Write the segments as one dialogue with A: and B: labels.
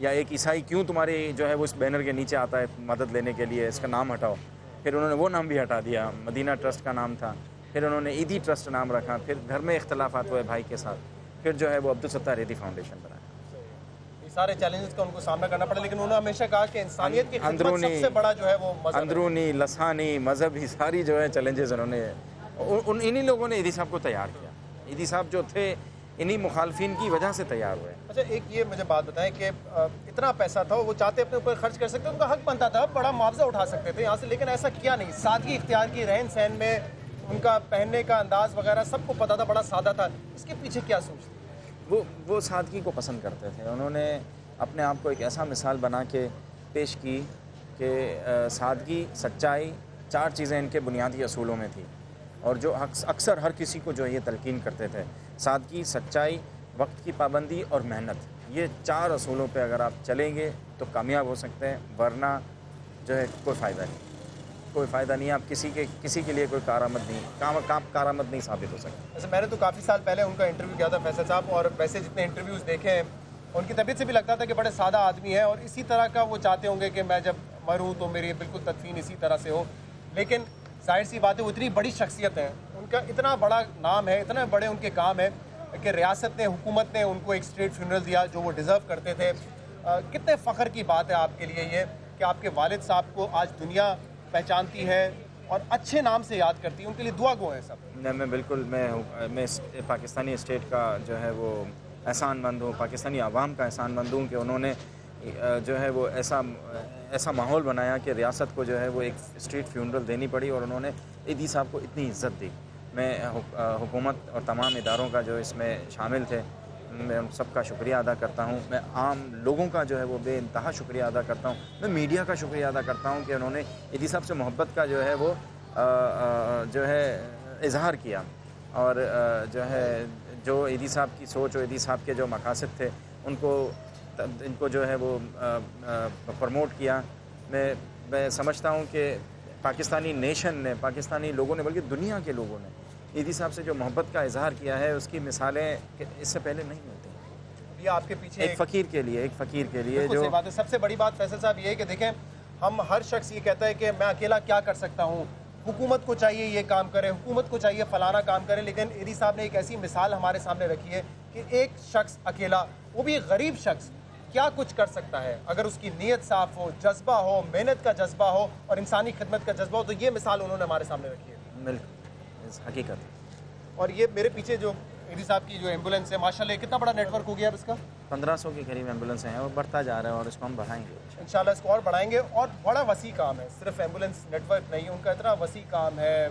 A: یا ایک عیسائی کیوں تمہارے جو ہے وہ اس بینر کے نیچے آتا ہے مدد لینے کے لیے، اس کا نام ہٹاؤ. پھر انہوں نے وہ نام بھی ہٹا دیا، مدینہ ٹرسٹ کا نام تھا، پھر انہوں نے ایدھی ٹرسٹ نام رکھا، پھر گھر میں اختلافات ہوئے بھائی کے ساتھ، پھر جو ہے وہ عبدالستار ایدھی فاؤنڈیشن بنایا.
B: یہ سارے چیلنجز کا ان کو سامنا کرنا پڑا، لیکن انہوں نے ہمیشہ کہا کہ انسانیت کی خدمت سب سے بڑا جو ہے وہ مذہب ہے.
A: اندرونی، لسانی، مذہبی ساری جو ہے چیلنجز انہوں نے انہی لوگوں نے ایدھی صاحب کو تیار کیا. ایدھی صاحب جو تھے انہی مخالفین کی وجہ سے تیار ہوئے.
B: اچھا ایک یہ مجھے بات بتائیں کہ اتنا پیسہ تھا وہ چاہتے اپنے اوپر خرچ کر سکتے، ان کا حق بنتا تھا، بڑا معاوضہ اٹھا سکتے تھے یہاں سے، لیکن ایسا کیا نہیں. سادگی اختیار کی، رہن سہن میں ان کا پہننے کا انداز وغیرہ سب کو پتا تھا، بڑا سادہ تھا. اس کے پیچھے کیا سوچ تھی؟
A: وہ سادگی کو پسند کرتے تھے. انہوں نے اپنے آپ کو ایک ایسا مثال بنا کے پیش کی کہ سادگی، سچائی، 4 چیزیں ان کے بنیادی اصولوں میں تھی، اور جو اکثر ہر کسی کو جو یہ تلقین کرتے تھے. سادگی، سچائی، وقت کی پابندی اور محنت. یہ 4 اصولوں پہ اگر آپ چلیں گے تو کامیاب ہو سکتے ہیں، ورنہ جو ہے کوئی فائدہ نہیں. کوئی فائدہ نہیں. آپ کسی کے لیے کوئی کارآمد نہیں ثابت ہو سکتا.
B: ویسے میں نے تو کافی سال پہلے ان کا انٹرویو کیا تھا فیصل صاحب، اور ویسے جتنے انٹرویوز دیکھے ہیں ان کی طبیعت سے بھی لگتا تھا کہ بڑے سادہ آدمی ہیں، اور اسی طرح کا وہ چاہتے ہوں گے کہ میں جب مروں تو میری بالکل تدفین اسی طرح سے ہو. لیکن ظاہر سی بات ہے وہ اتنی بڑی شخصیت ہیں، ان کا اتنا بڑا نام ہے، اتنے بڑے ان کے کام ہیں کہ ریاست نے، حکومت نے ان کو ایک اسٹیٹ فیونرل دیا جو وہ ڈیزرو کرتے تھے. کتنے فخر کی بات ہے آپ کے لیے یہ کہ آپ کے والد صاحب کو آج دنیا پہچانتی ہے اور اچھے نام سے یاد کرتی ہے. ان کے لیے دعا گو ہیں سب.
A: میں بالکل میں پاکستانی اسٹیٹ کا جو ہے وہ احسان مند ہوں، پاکستانی عوام کا احسان مند ہوں کہ انہوں نے جو ہے وہ ایسا ماحول بنایا کہ ریاست کو جو ہے وہ ایک اسٹریٹ فیونرل دینی پڑی، اور انہوں نے ایدھی صاحب کو اتنی عزت دی. میں حکومت اور تمام اداروں کا جو اس میں شامل تھے، میں ان سب کا شکریہ ادا کرتا ہوں. میں عام لوگوں کا جو ہے وہ بے انتہا شکریہ ادا کرتا ہوں. میں میڈیا کا شکریہ ادا کرتا ہوں کہ انہوں نے ایدھی صاحب سے محبت کا جو ہے وہ جو ہے اظہار کیا، اور جو ہے جو ایدھی صاحب کی سوچ اور ایدھی صاحب کے جو مقاصد تھے ان کو جو ہے وہ پروموٹ کیا. میں سمجھتا ہوں کہ پاکستانی نیشن نے، پاکستانی لوگوں نے، بلکہ دنیا کے لوگوں نے ایدھی صاحب سے جو محبت کا اظہار کیا ہے اس کی مثالیں اس سے پہلے نہیں ہوتی.
B: یہ آپ کے پیچھے
A: ایک فقیر کے لیے جو
B: بات ہے. سب سے بڑی بات فیصل صاحب یہ ہے کہ دیکھیں، ہم ہر شخص یہ کہتا ہے کہ میں اکیلا کیا کر سکتا ہوں، حکومت کو چاہیے یہ کام کرے، حکومت کو چاہیے فلانا کام کرے، لیکن ایدھی صاحب نے ایک ایسی مثال ہمارے سامنے رکھی ہے کہ ایک شخص اکیلا، وہ بھی غریب شخص، کیا کچھ کر سکتا ہے اگر اس کی نیت صاف ہو، جذبہ ہو، محنت کا جذبہ ہو اور انسانی خدمت کا جذبہ ہو. تو یہ مثال انہوں نے ہمارے سامنے رکھی ہے.
A: بالکل حقیقت. اور
B: یہ میرے پیچھے جو ایدھی صاحب کی جو ایمبولینس ہے، ماشاءاللہ کتنا بڑا نیٹ ورک ہو گیا اب اس کا؟
A: 1500 کے قریب ایمبولینس ہیں، اور بڑھتا جا رہا ہے، اور اس کو ہم بڑھائیں گے
B: انشاءاللہ. اس کو اور بڑھائیں گے. اور بڑا وسیع کام ہے، صرف ایمبولینس نیٹ ورک نہیں ہے، ان کا اتنا وسیع کام ہے.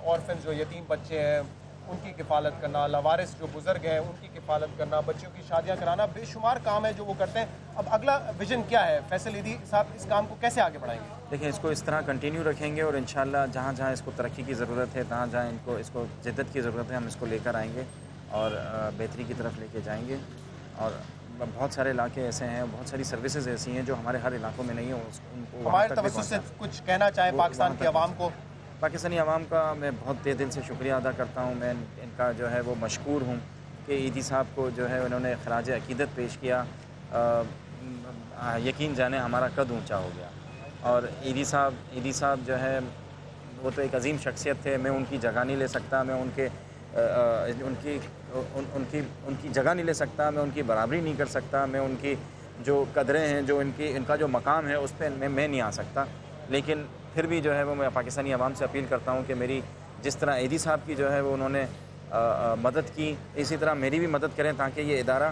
B: اورفنز جو یتیم بچے ہیں ان کی کفالت کرنا، لاوارث جو بزرگ ہیں ان کی کفالت کرنا، بچوں کی شادیاں کرانا، بے شمار کام ہے جو وہ کرتے ہیں. اب اگلا ویژن کیا ہے فیصل ایدھی صاحب، اس کام کو کیسے آگے بڑھائیں گے؟
A: دیکھیں، اس کو اس طرح کنٹینیو رکھیں گے، اور انشاءاللہ جہاں جہاں اس کو ترقی کی ضرورت ہے، جہاں اس کو جدت کی ضرورت ہے، ہم اس کو لے کر آئیں گے اور بہتری کی طرف لے کے جائیں گے. اور بہت سارے علاقے ایسے ہیں، بہت ساری سروسز ایسی ہیں جو ہمارے ہر علاقوں میں نہیں ہیں، ان کو
B: ہمارے توسط سے کچھ کہنا چاہیں پاکستان کی عوام کو؟
A: پاکستانی عوام کا میں بہت تہ دل سے شکریہ ادا کرتا ہوں. میں ان کا جو ہے وہ مشکور ہوں کہ ایدھی صاحب کو جو ہے انہوں نے خراج عقیدت پیش کیا. یقین جانے ہمارا قد اونچا ہو گیا. اور ایدھی صاحب جو ہے وہ تو ایک عظیم شخصیت تھے. میں ان کی جگہ نہیں لے سکتا، میں ان کی جگہ نہیں لے سکتا، میں ان کی برابری نہیں کر سکتا، میں ان کی جو قدریں ہیں، جو ان کا جو مقام ہے اس پہ میں نہیں آ سکتا. لیکن پھر بھی جو ہے وہ میں پاکستانی عوام سے اپیل کرتا ہوں کہ میری جس طرح ایدھی صاحب کی جو ہے وہ انہوں نے مدد کی، اسی طرح میری بھی مدد کریں تاکہ یہ ادارہ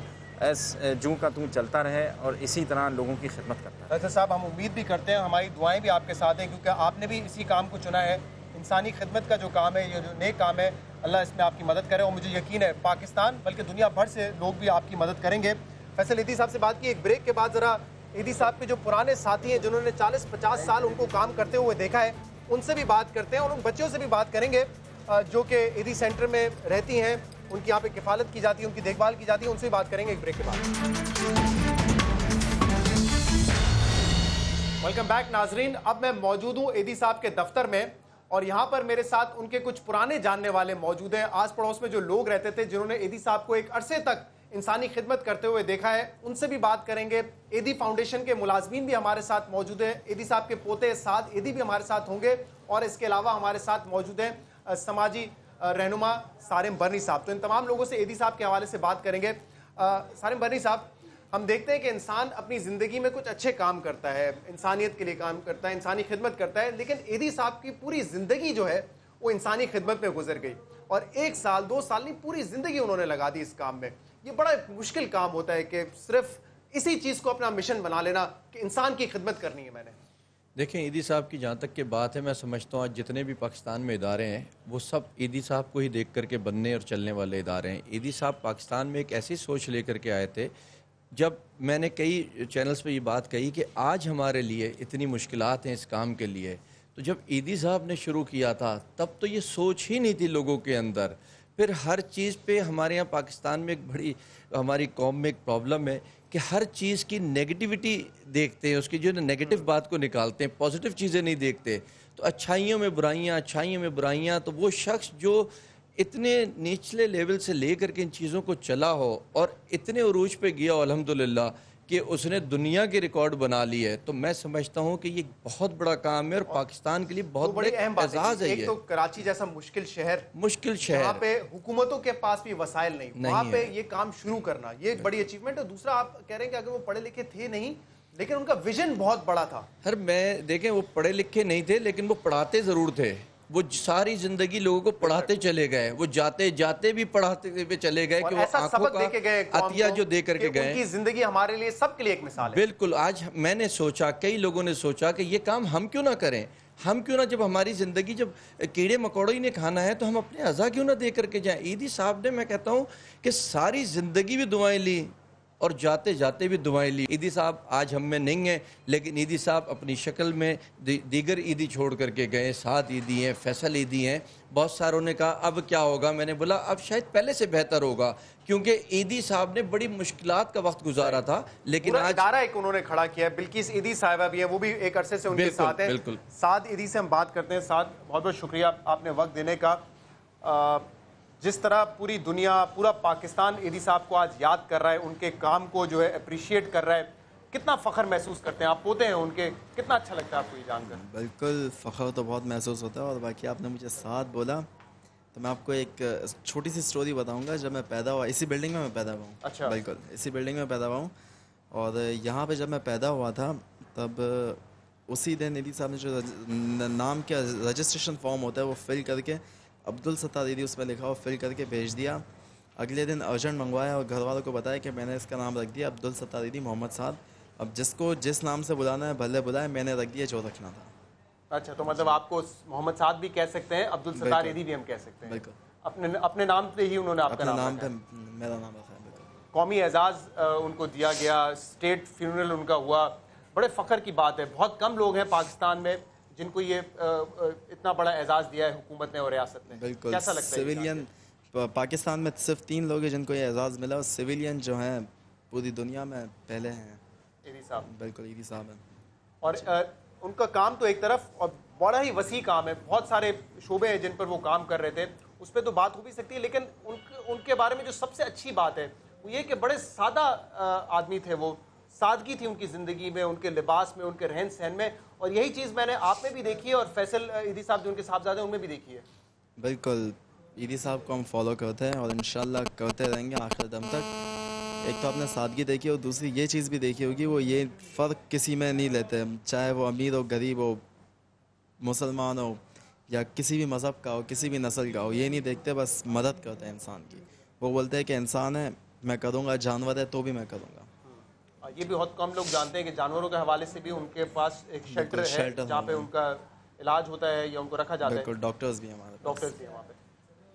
A: جوں کا توں چلتا رہے اور اسی طرح لوگوں کی خدمت کرتا ہے.
B: فیصل صاحب، ہم امید بھی کرتے ہیں، ہماری دعائیں بھی آپ کے ساتھ ہیں، کیونکہ آپ نے بھی اسی کام کو چنا ہے. انسانی خدمت کا جو کام ہے، یہ جو نیک کام ہے، اللہ اس میں آپ کی مدد کرے. اور مجھے یقین ہے پاکستان بلکہ دنیا بھر سے لوگ بھی آپ کی مدد کریں گے. فیصل، ایدھی صاحب سے بات کی. ایک بریک کے بعد ذرا ایدھی صاحب کے جو پرانے ساتھی ہیں جنہوں نے 40-50 سال ان کو کام کرتے ہوئے دیکھا ہے، ان سے بھی بات کرتے ہیں اور ان بچوں سے بھی بات کریں گے جو کہ ایدھی سینٹر میں رہتی ہیں، ان کی یہاں پہ کفالت کی جاتی ہے، ان کی دیکھ بھال کی جاتی ہے. ان سے بھی بات کریں گے ایک بریک کے بعد. ویلکم بیک ناظرین. اب میں موجود ہوں ایدھی صاحب کے دفتر میں، اور یہاں پر میرے ساتھ ان کے کچھ پرانے جاننے والے موجود ہیں. آس پڑوس میں جو لوگ رہتے تھے، جنہوں نے ایدھی صاحب کو ایک عرصے تک انسانی خدمت کرتے ہوئے دیکھا ہے، ان سے بھی بات کریں گے۔ ایدی فاؤنڈیشن کے ملازمین بھی ہمارے ساتھ موجود ہیں، ایدی صاحب کے پوتے سعد ایدی بھی ہمارے ساتھ ہوں گے، اور اس کے علاوہ ہمارے ساتھ موجود ہیں سماجی رہنما سارم برنی صاحب۔ تو ان تمام لوگوں سے ایدی صاحب کے حوالے سے بات کریں گے۔ سارم برنی صاحب، ہم دیکھتے ہیں کہ انسان اپنی زندگی میں کچھ اچھے کام کرتا ہے، انسانیت کے لیے کام کرتا ہے، انسانی خدمت کرتا ہے، لیکن ایدی صاحب کی پوری زندگی جو ہے وہ انسانی خدمت میں گزر گئی، اور 1 سال 2 سال نہیں، پوری زندگی انہوں نے لگا دی اس کام میں۔ یہ بڑا مشکل کام ہوتا ہے کہ صرف اسی چیز کو اپنا مشن بنا لینا کہ انسان کی خدمت کرنی ہے میں نے۔
C: دیکھیں، ایدی صاحب کی جہاں تک کہ بات ہے، میں سمجھتا ہوں آج جتنے بھی پاکستان میں ادارے ہیں وہ سب ایدی صاحب کو ہی دیکھ کر کے بننے اور چلنے والے ادارے ہیں۔ ایدی صاحب پاکستان میں ایک ایسی سوچ لے کر کے آئے تھے، جب میں نے کئی چینلز پہ یہ بات کہی کہ آج ہمارے لیے اتنی مشکلات ہیں اس کام کے لیے، تو جب ایدی صاحب نے شروع کیا تھا تب تو یہ سوچ ہی نہیں تھی لوگوں کے اندر۔ پھر ہر چیز پہ ہمارے یہاں پاکستان میں ایک بڑی ہماری قوم میں ایک پرابلم ہے کہ ہر چیز کی نیگیٹیوٹی دیکھتے ہیں، اس کی جو نیگیٹو بات کو نکالتے ہیں، پازیٹیو چیزیں نہیں دیکھتے۔ تو اچھائیوں میں برائیاں، اچھائیوں میں برائیاں، تو وہ شخص جو اتنے نچلے لیول سے لے کر کے ان چیزوں کو چلا ہو اور اتنے عروج پہ گیا ہو الحمدللہ کہ اس نے دنیا کے ریکارڈ بنا لی ہے، تو میں سمجھتا ہوں کہ یہ بہت بڑا کام ہے اور پاکستان کے لیے بہت
B: بڑی اہم بات
C: اعزاز ہے۔
B: ایک
C: یہ
B: تو کراچی جیسا مشکل شہر،
C: مشکل
B: جہاں
C: شہر
B: پہ حکومتوں کے پاس بھی وسائل نہیں، وہاں پہ یہ کام شروع کرنا یہ ایک بڑی اچیومنٹ ہے۔ دوسرا آپ کہہ رہے ہیں کہ اگر وہ پڑھے لکھے تھے نہیں، لیکن ان کا ویژن بہت بڑا تھا۔
C: میں دیکھیں، وہ پڑھے لکھے نہیں تھے لیکن وہ پڑھاتے ضرور تھے۔ وہ ساری زندگی لوگوں کو پڑھاتے چلے گئے، وہ جاتے جاتے بھی پڑھاتے ہوئے چلے گئے کہ وہ آنکھوں کا عطیہ جو دے کر کے گئے۔
B: ان کی زندگی ہمارے لیے سب کے لیے ایک مثال ہے۔
C: بالکل، آج میں نے سوچا، کئی لوگوں نے سوچا کہ یہ کام ہم کیوں نہ کریں، ہم کیوں نہ، جب ہماری زندگی جب کیڑے مکوڑوں ہی نے کھانا ہے تو ہم اپنے اعضا کیوں نہ دے کر کے جائیں۔ ایدی صاحب نے، میں کہتا ہوں کہ ساری زندگی بھی دعائیں لی اور جاتے جاتے بھی دعائیں لی۔ ایدی صاحب آج ہم میں نہیں ہیں، لیکن ایدی صاحب اپنی شکل میں دیگر ایدی چھوڑ کر کے گئے۔ سعد ایدی ہیں، فیصل ایدی ہیں۔ بہت ساروں نے کہا اب کیا ہوگا، میں نے بولا اب شاید پہلے سے بہتر ہوگا، کیونکہ ایدی صاحب نے بڑی مشکلات کا وقت گزارا تھا، لیکن
B: پورا
C: آج
B: ادارہ ایک انہوں نے کھڑا کیا ہے۔ بلقیس ایدی صاحبہ بھی ہیں، وہ بھی ایک عرصے سے ان کے ساتھ ہیں۔ سعد ایدی سے ہم بات کرتے ہیں۔ سعد، بہت بہت شکریہ آپ نے وقت دینے کا۔ جس طرح پوری دنیا، پورا پاکستان ایدی صاحب کو آج یاد کر رہا ہے، ان کے کام کو جو ہے اپریشیٹ کر رہا ہے، کتنا فخر محسوس کرتے ہیں؟ آپ پوتے ہیں ان کے، کتنا اچھا لگتا ہے آپ کو یہ جان کر؟
D: بالکل فخر تو بہت محسوس ہوتا ہے، اور باقی آپ نے مجھے ساتھ بولا تو میں آپ کو ایک چھوٹی سی سٹوری بتاؤں گا۔ جب میں پیدا ہوا، اسی بلڈنگ میں پیدا ہوا ہوں۔
B: اچھا،
D: بالکل اسی بلڈنگ میں پیدا ہوا ہوں، اور یہاں پہ جب میں پیدا ہوا تھا تب اسی دن ایدی صاحب نے جو نام کا رجسٹریشن فارم ہوتا ہے وہ فل کر کے، عبدالستار ایدی اس میں لکھا اور فل کر کے بھیج دیا۔ اگلے دن ارجنٹ منگوایا اور گھر والوں کو بتایا کہ میں نے اس کا نام رکھ دیا عبدالستار ایدی محمد سعد۔ اب جس کو جس نام سے بلانا ہے بھلے بلائے، میں نے رکھ دیا جو رکھنا تھا۔
B: اچھا، تو مطلب آپ کو محمد سعد بھی کہہ سکتے ہیں، عبدالستار ایدی بھی ہم کہہ سکتے ہیں۔
D: بالکل،
B: اپنے نام پہ ہی انہوں نے آپ کا
D: اپنے نام پہ میرا نام رکھا ہے۔ بالکل،
B: قومی اعزاز ان کو دیا گیا، اسٹیٹ فیونرل ان کا ہوا، بڑے فخر کی بات ہے۔ بہت کم لوگ ہیں پاکستان میں جن کو یہ اتنا بڑا اعزاز دیا ہے حکومت نے اور ریاست نے۔
D: بالکل،
B: کیسا لگتا ہے؟
D: سویلین پاکستان میں صرف 3 لوگ ہیں جن کو یہ اعزاز ملا، اور سویلین جو ہیں پوری دنیا میں پہلے ہیں
B: ایدی صاحب۔
D: بالکل، ایدی صاحب ہیں۔
B: اور ان کا کام تو ایک طرف، اور بڑا ہی وسیع کام ہے، بہت سارے شعبے ہیں جن پر وہ کام کر رہے تھے، اس پہ تو بات ہو بھی سکتی ہے، لیکن ان کے بارے میں جو سب سے اچھی بات ہے وہ یہ کہ بڑے سادہ آدمی تھے، وہ سادگی تھی ان کی زندگی میں، ان کے لباس میں، ان کے رہن سہن میں، اور یہی چیز میں نے آپ میں بھی دیکھی ہے اور فیصل ایدی صاحب جو ان کے صاحبزادے ہیں ان میں بھی دیکھی ہے۔
D: بالکل، ایدی صاحب کو ہم فالو کرتے ہیں اور انشاءاللہ کرتے رہیں گے آخر دم تک۔ ایک تو آپ نے سادگی دیکھی اور دوسری یہ چیز بھی دیکھی ہوگی، وہ یہ فرق کسی میں نہیں لیتے، چاہے وہ امیر ہو، غریب ہو، مسلمان ہو یا کسی بھی مذہب کا ہو، کسی بھی نسل کا ہو، یہ نہیں دیکھتے، بس مدد کرتے ہیں انسان کی۔ وہ بولتے ہیں کہ انسان ہے میں کروں گا، جانور ہے تو بھی میں کروں گا۔
B: یہ بھی بہت کم لوگ جانتے ہیں کہ جانوروں کے حوالے سے بھی ان کے پاس ایک شیلٹر ہے جہاں پہ ان کا علاج ہوتا ہے یا ان کو رکھا جاتا ہے۔
D: بالکل، ڈاکٹرز بھی ہمارے
B: ڈاکٹرز بھی ہیں وہاں پہ۔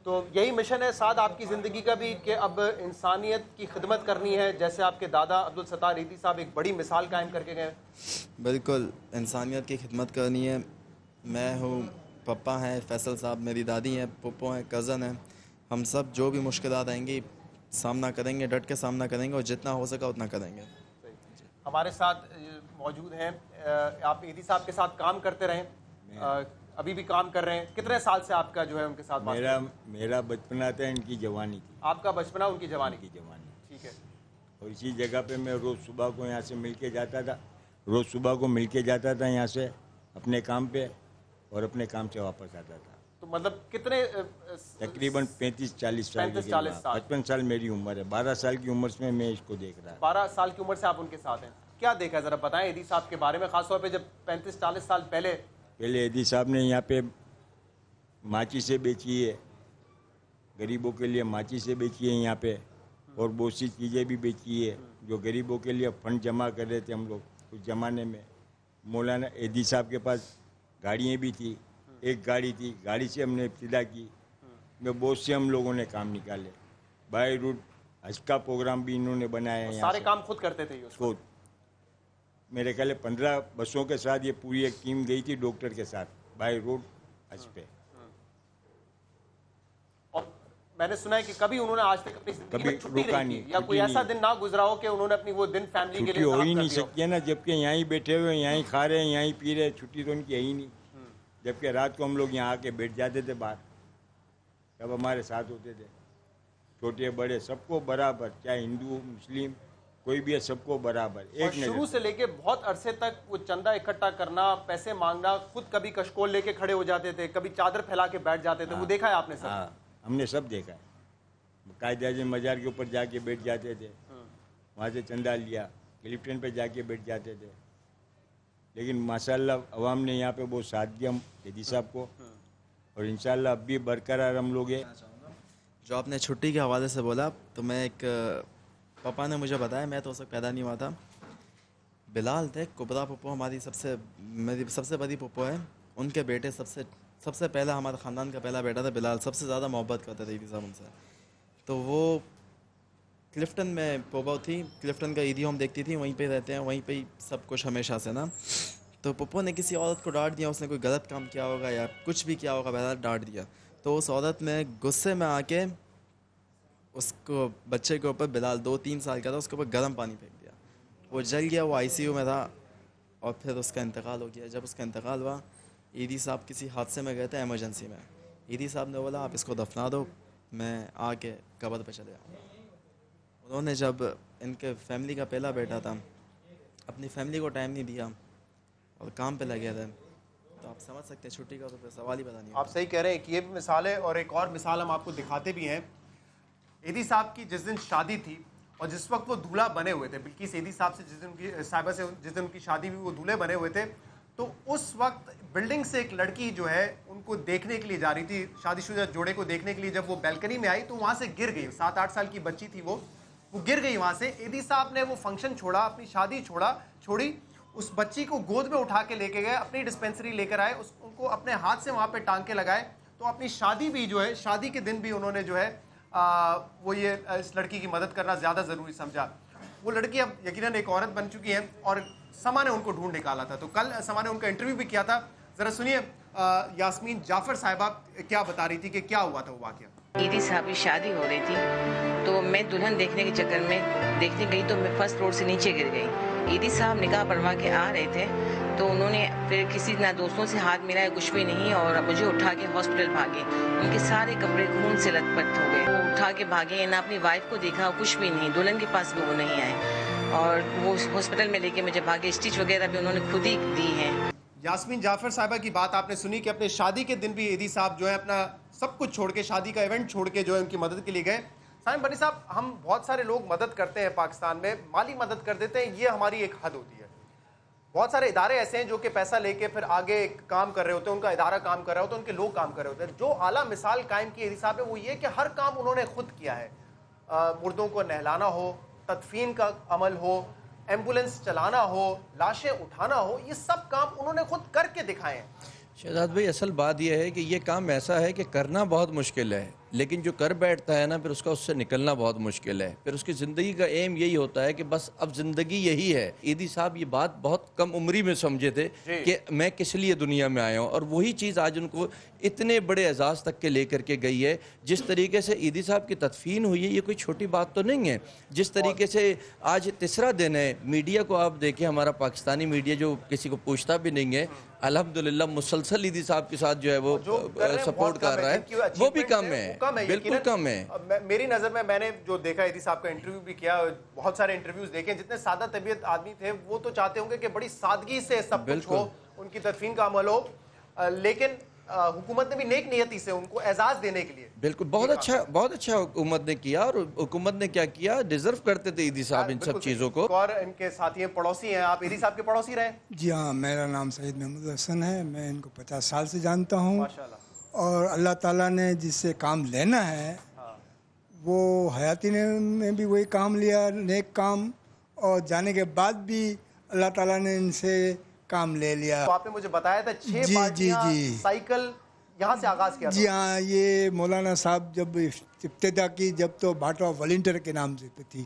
B: تو یہی مشن ہے سعد آپ کی زندگی کا بھی کہ اب انسانیت کی خدمت کرنی ہے، جیسے آپ کے دادا عبدالستار ایدی صاحب ایک بڑی مثال قائم کر کے گئے۔
D: بالکل، انسانیت کی خدمت کرنی ہے۔ میں ہوں، پپا ہیں، فیصل صاحب میری دادی ہیں، پپو ہیں، کزن ہیں، ہم سب جو بھی مشکلات آئیں گی سامنا کریں گے، ڈٹ کے سامنا کریں گے اور جتنا ہو سکا اتنا کریں گے۔
B: ہمارے ساتھ موجود ہیں، آپ ایدی صاحب کے ساتھ کام کرتے رہیں، ابھی بھی کام کر رہے ہیں، کتنے سال سے آپ کا جو ہے ان کے ساتھ؟
E: میرا بچپنا تھا، ان کی جوانی تھی۔
B: آپ کا بچپنا ان کی جوانی کی؟
E: جوانی۔
B: ٹھیک ہے۔
E: اور اسی جگہ پہ میں روز صبح کو یہاں سے مل کے جاتا تھا، روز صبح کو مل کے جاتا تھا یہاں سے اپنے کام پہ، اور اپنے کام سے واپس آتا تھا۔
B: تو مطلب کتنے
E: تقریباً 35-40 سال کی
B: 35-40 سال۔
E: 55 سال میری عمر ہے، 12 سال کی عمر سے میں اس کو دیکھ رہا ہوں۔
B: 12 سال کی عمر سے آپ ان کے ساتھ ہیں، کیا دیکھا ہے ذرا بتائیں ایدی صاحب کے بارے میں، خاص طور پہ جب 35-40 سال پہلے
E: ایدی صاحب نے یہاں پہ ماچی سے بیچی ہے، غریبوں کے لیے ماچی سے بیچی ہے یہاں پہ، اور بہت سی چیزیں بھی بیچی ہے جو غریبوں کے لیے فنڈ جمع کر رہے تھے ہم لوگ اس زمانے میں۔ مولانا ایدی صاحب کے پاس گاڑیاں بھی تھی، ایک گاڑی تھی، گاڑی سے ہم نے ابتدا کی، میں بہت سے ہم لوگوں نے کام نکالے۔ بائی روڈ حج کا پروگرام بھی انہوں نے بنایا ہے،
B: سارے کام خود کرتے تھے یہ اس
E: خود۔ میرے خیال ہے 15 بسوں کے ساتھ یہ پوری ایک ٹیم گئی تھی ڈاکٹر کے ساتھ بائی روڈ حج پہ۔
B: اور میں نے سنا ہے کہ کبھی انہوں نے آج تک اپنی زندگی میں چھٹی
E: رکا
B: نہیں کی،
E: نہیں،
B: یا کوئی
E: چھٹی
B: ایسا
E: نہیں۔
B: دن نہ گزرا ہو کہ انہوں نے اپنی وہ دن فیملی کے
E: چھٹی
B: لیے
E: ہو ہی
B: خراب
E: نہیں
B: کر دیا ہو۔
E: سکتی ہے نا، جبکہ یہاں ہی بیٹھے ہوئے، یہاں ہی کھا رہے ہیں، یہاں ہی پی رہے ہیں، چھٹی تو ان کی ہے ہی نہیں۔ جبکہ رات کو ہم لوگ یہاں آ کے بیٹھ جاتے تھے باہر، سب ہمارے ساتھ ہوتے تھے، چھوٹے بڑے سب کو برابر، چاہے ہندو مسلم کوئی بھی ہے، سب کو برابر
B: اور
E: ایک
B: شروع
E: نظر۔
B: سے لے کے بہت عرصے تک وہ چندہ اکٹھا کرنا، پیسے مانگنا، خود کبھی کشکول لے کے کھڑے ہو جاتے تھے، کبھی چادر پھیلا کے بیٹھ جاتے تھے، وہ دیکھا ہے آپ نے سب؟
E: ہاں ہم نے سب دیکھا ہے، قائد اعظم مزار کے اوپر جا کے بیٹھ جاتے تھے، وہاں سے چندہ لیا، کلفٹن پہ جا کے بیٹھ جاتے تھے۔ لیکن ماشاءاللہ عوام نے یہاں پہ بہت ساتھ دیا ایدی صاحب کو، اور انشاءاللہ اب بھی برقرار ہم لوگ ہیں۔
D: جو آپ نے چھٹی کے حوالے سے بولا، تو میں ایک پاپا نے مجھے بتایا، میں تو اس وقت پیدا نہیں ہوا تھا، بلال تھے کبرا پھپھو، ہماری میری سب سے بڑی پھپھو ہے، ان کے بیٹے سب سے پہلا، ہمارے خاندان کا پہلا بیٹا تھا بلال، سب سے زیادہ محبت کرتے تھے ایدی صاحب ان سے۔ تو وہ کلفٹن میں پوبا تھی، کلفٹن کا عیدی ہوم دیکھتی تھی، وہیں پہ رہتے ہیں، وہیں پہ ہی سب کچھ ہمیشہ سے نا۔ تو پپو نے کسی عورت کو ڈانٹ دیا، اس نے کوئی غلط کام کیا ہوگا یا کچھ بھی کیا ہوگا، بہرحال ڈانٹ دیا، تو اس عورت نے غصے میں آ کے اس کو بچے کے اوپر، بلال 2-3 سال کا تھا، اس کے اوپر گرم پانی پھینک دیا، وہ جل گیا، وہ ICU میں تھا، اور پھر اس کا انتقال ہو گیا۔ جب اس کا انتقال ہوا، ایدی صاحب کسی حادثے میں گئے تھے ایمرجنسی میں، ایدی صاحب نے بولا آپ اس کو دفنا دو، میں آ کے قبر پہ چلے آؤں گا۔ انہوں نے جب ان کے فیملی کا پہلا بیٹا تھا، اپنی فیملی کو ٹائم نہیں دیا اور کام پہ لگے تھے، تو آپ سمجھ سکتے ہیں چھٹی کا تو پھر سوال ہی پتا نہیں۔
B: آپ صحیح کہہ رہے ہیں کہ یہ بھی مثال ہے، اور ایک اور مثال ہم آپ کو دکھاتے بھی ہیں۔ ایدی صاحب کی جس دن شادی تھی، اور جس وقت وہ دولہا بنے ہوئے تھے، بلکہ ایدی صاحب سے جس دن ان کی صاحبہ سے جس دن ان کی شادی ہوئی، وہ دولہے بنے ہوئے تھے، تو اس وقت بلڈنگ سے ایک لڑکی جو ہے ان کو دیکھنے کے لیے جا رہی تھی، شادی شدہ جوڑے کو دیکھنے کے لیے، جب وہ بیلکنی میں آئی تو وہاں سے گر گئی، 7-8 سال کی بچی تھی، وہ گر گئی وہاں سے۔ ایدی صاحب نے وہ فنکشن چھوڑا، اپنی شادی چھوڑی، اس بچی کو گود میں اٹھا کے لے کے گئے، اپنی ڈسپینسری لے کر آئے، ان کو اپنے ہاتھ سے وہاں پہ ٹانگ کے لگائے، تو اپنی شادی بھی جو ہے، شادی کے دن بھی انہوں نے جو ہے وہ یہ اس لڑکی کی مدد کرنا زیادہ ضروری سمجھا۔ وہ لڑکی اب یقیناً ایک عورت بن چکی ہے، اور سما نے ان کو ڈھونڈ نکالا تھا، تو کل سما نے ان کا انٹرویو بھی کیا تھا، ذرا سنیے یاسمین جعفر صاحبہ کیا بتا رہی تھی کہ کیا ہوا تھا وہ واقعہ۔
F: ایدی صاحب کی شادی ہو رہی تھی، تو میں دلہن دیکھنے کے چکر میں دیکھنے گئی، تو میں فرسٹ فلور سے نیچے گر گئی۔ ایدی صاحب نکاح پڑھوا کے آ رہے تھے، تو انہوں نے پھر کسی نہ دوستوں سے ہاتھ ملایا، کچھ بھی نہیں، اور مجھے اٹھا کے ہاسپٹل بھاگے۔ ان کے سارے کپڑے خون سے لت پت ہو گئے، وہ اٹھا کے بھاگے، نہ اپنی وائف کو دیکھا، کچھ بھی نہیں، دلہن کے پاس بھی وہ نہیں آئے، اور وہ ہاسپٹل میں لے کے مجھے بھاگے، اسٹچ وغیرہ بھی انہوں نے خود ہی دی ہیں۔
B: یاسمین جعفر صاحبہ کی بات آپ نے سنی کہ اپنے شادی کے دن بھی ایدی صاحب جو ہے اپنا سب کچھ چھوڑ کے، شادی کا ایونٹ چھوڑ کے جو ہے ان کی مدد کے لیے گئے۔ سالم بنی صاحب، ہم بہت سارے لوگ مدد کرتے ہیں پاکستان میں، مالی مدد کر دیتے ہیں، یہ ہماری ایک حد ہوتی ہے۔ بہت سارے ادارے ایسے ہیں جو کہ پیسہ لے کے پھر آگے کام کر رہے ہوتے ہیں، ان کا ادارہ کام کر رہا ہوتا ہے، ان کے لوگ کام کر رہے ہوتے ہیں۔ جو اعلیٰ مثال قائم کی ایدی صاحب نے وہ یہ کہ ہر کام انہوں نے خود کیا ہے، مردوں کو نہلانا ہو، تدفین کا عمل ہو، ایمبولینس چلانا ہو، لاشیں اٹھانا ہو، یہ سب کام انہوں نے خود کر کے دکھائے ہیں۔
C: شہزاد بھائی، اصل بات یہ ہے کہ یہ کام ایسا ہے کہ کرنا بہت مشکل ہے، لیکن جو کر بیٹھتا ہے نا، پھر اس سے نکلنا بہت مشکل ہے۔ پھر اس کی زندگی کا ایم یہی ہوتا ہے کہ بس اب زندگی یہی ہے۔ ایدی صاحب یہ بات بہت کم عمری میں سمجھے تھے کہ میں کس لیے دنیا میں آیا ہوں، اور وہی چیز آج ان کو اتنے بڑے اعزاز تک کے لے کر کے گئی ہے۔ جس طریقے سے ایدی صاحب کی تدفین ہوئی ہے، یہ کوئی چھوٹی بات تو نہیں ہے۔ جس طریقے سے آج تیسرا دن ہے، میڈیا کو آپ دیکھیں، ہمارا پاکستانی میڈیا جو کسی کو پوچھتا بھی نہیں ہے، الحمدللہ مسلسل عیدی صاحب کے ساتھ جو ہے وہ سپورٹ کر رہا ہے، وہ بھی کم ہے، بالکل کم ہے۔
B: میری نظر میں نے جو دیکھا عیدی صاحب کا انٹرویو بھی کیا، بہت سارے انٹرویوز دیکھے، جتنے سادہ طبیعت آدمی تھے وہ تو چاہتے ہوں گے کہ بڑی سادگی سے سب کچھ ہو، ان کی تدفین کا عمل ہو، لیکن حکومت نے بھی نیک نیتی سے ان کو اعزاز دینے کے لیے
C: بالکل بہت اچھا حکومت نے کیا، اور حکومت نے کیا کیا، ڈیزرو کرتے تھے عیدی صاحب ان سب چیزوں کو۔
B: اور ان کے ساتھی پڑوسی ہیں، آپ عیدی صاحب کے پڑوسی رہے؟
G: جی ہاں، میرا نام سعید محمود حسن ہے، میں ان کو 50 سال سے جانتا ہوں،
B: ماشاءاللہ۔
G: اور اللہ تعالیٰ نے جس سے کام لینا ہے وہ حیاتی میں بھی وہی کام لیا، نیک کام، اور جانے کے بعد بھی اللہ تعالیٰ نے ان سے کام لے لیا۔
B: تو آپ نے مجھے بتایا تھا 6 پارٹیاں سائیکل یہاں سے آغاز کیا تھا۔
G: جی ہاں، یہ مولانا صاحب جب ابتدا کی، جب تو بھاٹا والنٹر کے نام سے تھی،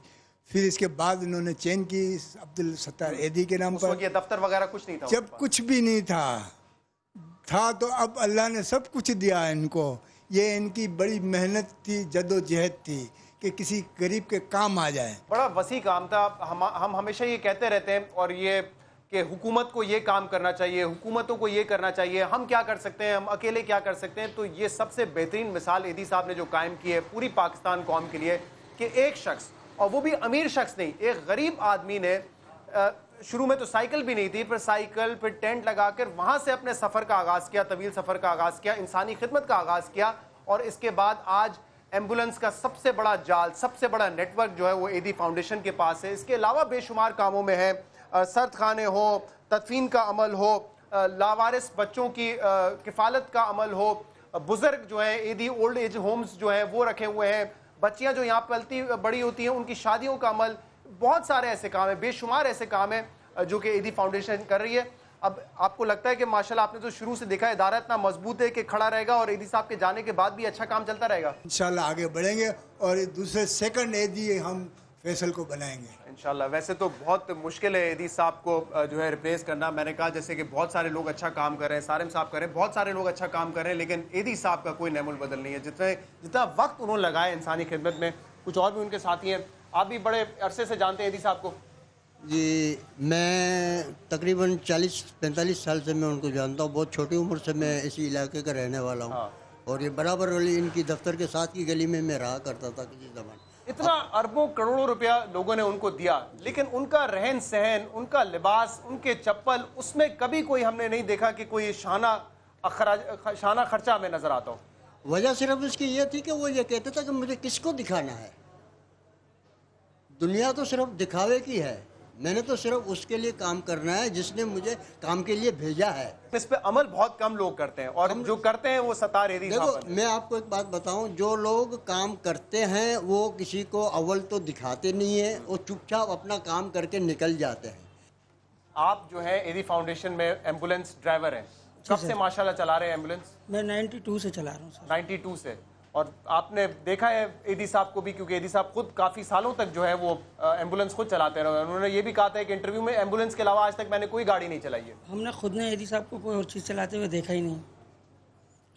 G: پھر اس کے بعد انہوں نے چین کی عبدالستار ایدی کے نام پر۔
B: یہ دفتر وغیرہ کچھ نہیں تھا؟
G: جب کچھ بھی نہیں تھا تو اب اللہ نے سب کچھ دیا ان کو۔ یہ ان کی بڑی محنت تھی، جد و جہد تھی کہ کسی غریب کے کام آ جائے۔
B: بڑا وسیع کام تھا۔ ہم ہمیشہ یہ کہتے رہتے ہیں، اور یہ کہ حکومت کو یہ کام کرنا چاہیے، حکومتوں کو یہ کرنا چاہیے، ہم کیا کر سکتے ہیں، ہم اکیلے کیا کر سکتے ہیں۔ تو یہ سب سے بہترین مثال ایدی صاحب نے جو قائم کی ہے پوری پاکستان قوم کے لیے، کہ ایک شخص، اور وہ بھی امیر شخص نہیں، ایک غریب آدمی نے شروع میں تو سائیکل بھی نہیں تھی، پھر سائیکل، پھر ٹینٹ لگا کر وہاں سے اپنے سفر کا آغاز کیا، طویل سفر کا آغاز کیا، انسانی خدمت کا آغاز کیا، اور اس کے بعد آج ایمبولنس کا سب سے بڑا جال، سب سے بڑا نیٹ ورک جو ہے وہ ایدی فاؤنڈیشن کے پاس ہے۔ اس کے علاوہ بے شمار کاموں میں ہے، سرد خانے ہو، تدفین کا عمل ہو، لاوارث بچوں کی کفالت کا عمل ہو، بزرگ جو ہیں ایدی اولڈ ایج ہومز جو ہیں وہ رکھے ہوئے ہیں، بچیاں جو یہاں پلتی بڑی ہوتی ہیں ان کی شادیوں کا عمل، بہت سارے ایسے کام ہیں، بے شمار ایسے کام ہیں جو کہ ایدی فاؤنڈیشن کر رہی ہے۔ اب آپ کو لگتا ہے کہ ماشاءاللہ آپ نے تو شروع سے دیکھا ادارہ اتنا مضبوط ہے کہ کھڑا رہے گا، اور ایدی صاحب کے جانے کے بعد بھی اچھا کام چلتا رہے گا؟
G: انشاءاللہ آگے بڑھیں گے، اور دوسرے سیکنڈ ایدی ہم فیصل کو بنائیں گے
B: انشاءاللہ۔ ویسے تو بہت مشکل ہے ایدی صاحب کو جو ہے ریپلیس کرنا۔ میں نے کہا جیسے کہ بہت سارے لوگ اچھا کام کر رہے ہیں، سارم صاحب کر رہے ہیں، بہت سارے لوگ اچھا کام کر رہے ہیں، لیکن ایدی صاحب کا کوئی نعم البدل نہیں ہے۔ جتنا وقت انہوں نے لگایا انسانی خدمت میں، کچھ اور بھی ان کے ساتھی ہیں، آپ بھی بڑے عرصے سے جانتے ہیں ایدی صاحب کو؟
H: جی، میں تقریباً 40-45 سال سے میں ان کو جانتا ہوں، بہت چھوٹی عمر سے میں اسی علاقے کا رہنے والا ہوں، اور یہ برابر والی ان کی دفتر کے ساتھ کی گلی میں رہا کرتا تھا کسی زمان۔
B: اتنا اربوں کروڑوں روپیہ لوگوں نے ان کو دیا، لیکن ان کا رہن سہن، ان کا لباس، ان کے چپل، اس میں کبھی کوئی ہم نے نہیں دیکھا کہ کوئی شانہ خرچہ ہمیں نظر آتا ہو۔
H: وجہ صرف اس کی یہ تھی کہ وہ یہ کہتے تھے کہ مجھے کس کو دکھانا ہے، دنیا تو صرف دکھاوے کی ہے، میں نے تو صرف اس کے لیے کام کرنا ہے جس نے مجھے کام کے لیے بھیجا ہے۔
B: اس پہ عمل بہت کم لوگ کرتے ہیں، اور جو کرتے ہیں وہ ستار ایدی صاحب
H: دیکھو، میں آپ کو ایک بات بتاؤں، جو لوگ کام کرتے ہیں وہ کسی کو اول تو دکھاتے نہیں ہیں، وہ چپ چاپ اپنا کام کر کے نکل جاتے ہیں۔
B: آپ جو ہے ایدی فاؤنڈیشن میں ایمبولنس ڈرائیور ہیں، کب سے ماشاءاللہ چلا رہے ہیں ایمبولنس؟
I: میں 92 سے چلا رہا ہوں سر۔
B: 92 سے، اور آپ نے دیکھا ہے ایدی صاحب کو بھی، کیونکہ ایدی صاحب خود کافی سالوں تک جو ہے وہ ایمبولنس خود چلاتے رہے، انہوں نے یہ بھی کہا تھا کہ انٹرویو میں ایمبولنس کے علاوہ آج تک میں نے کوئی گاڑی نہیں چلائی ہے۔
I: ہم نے خود نے ایدی صاحب کو کوئی اور چیز چلاتے ہوئے دیکھا ہی نہیں،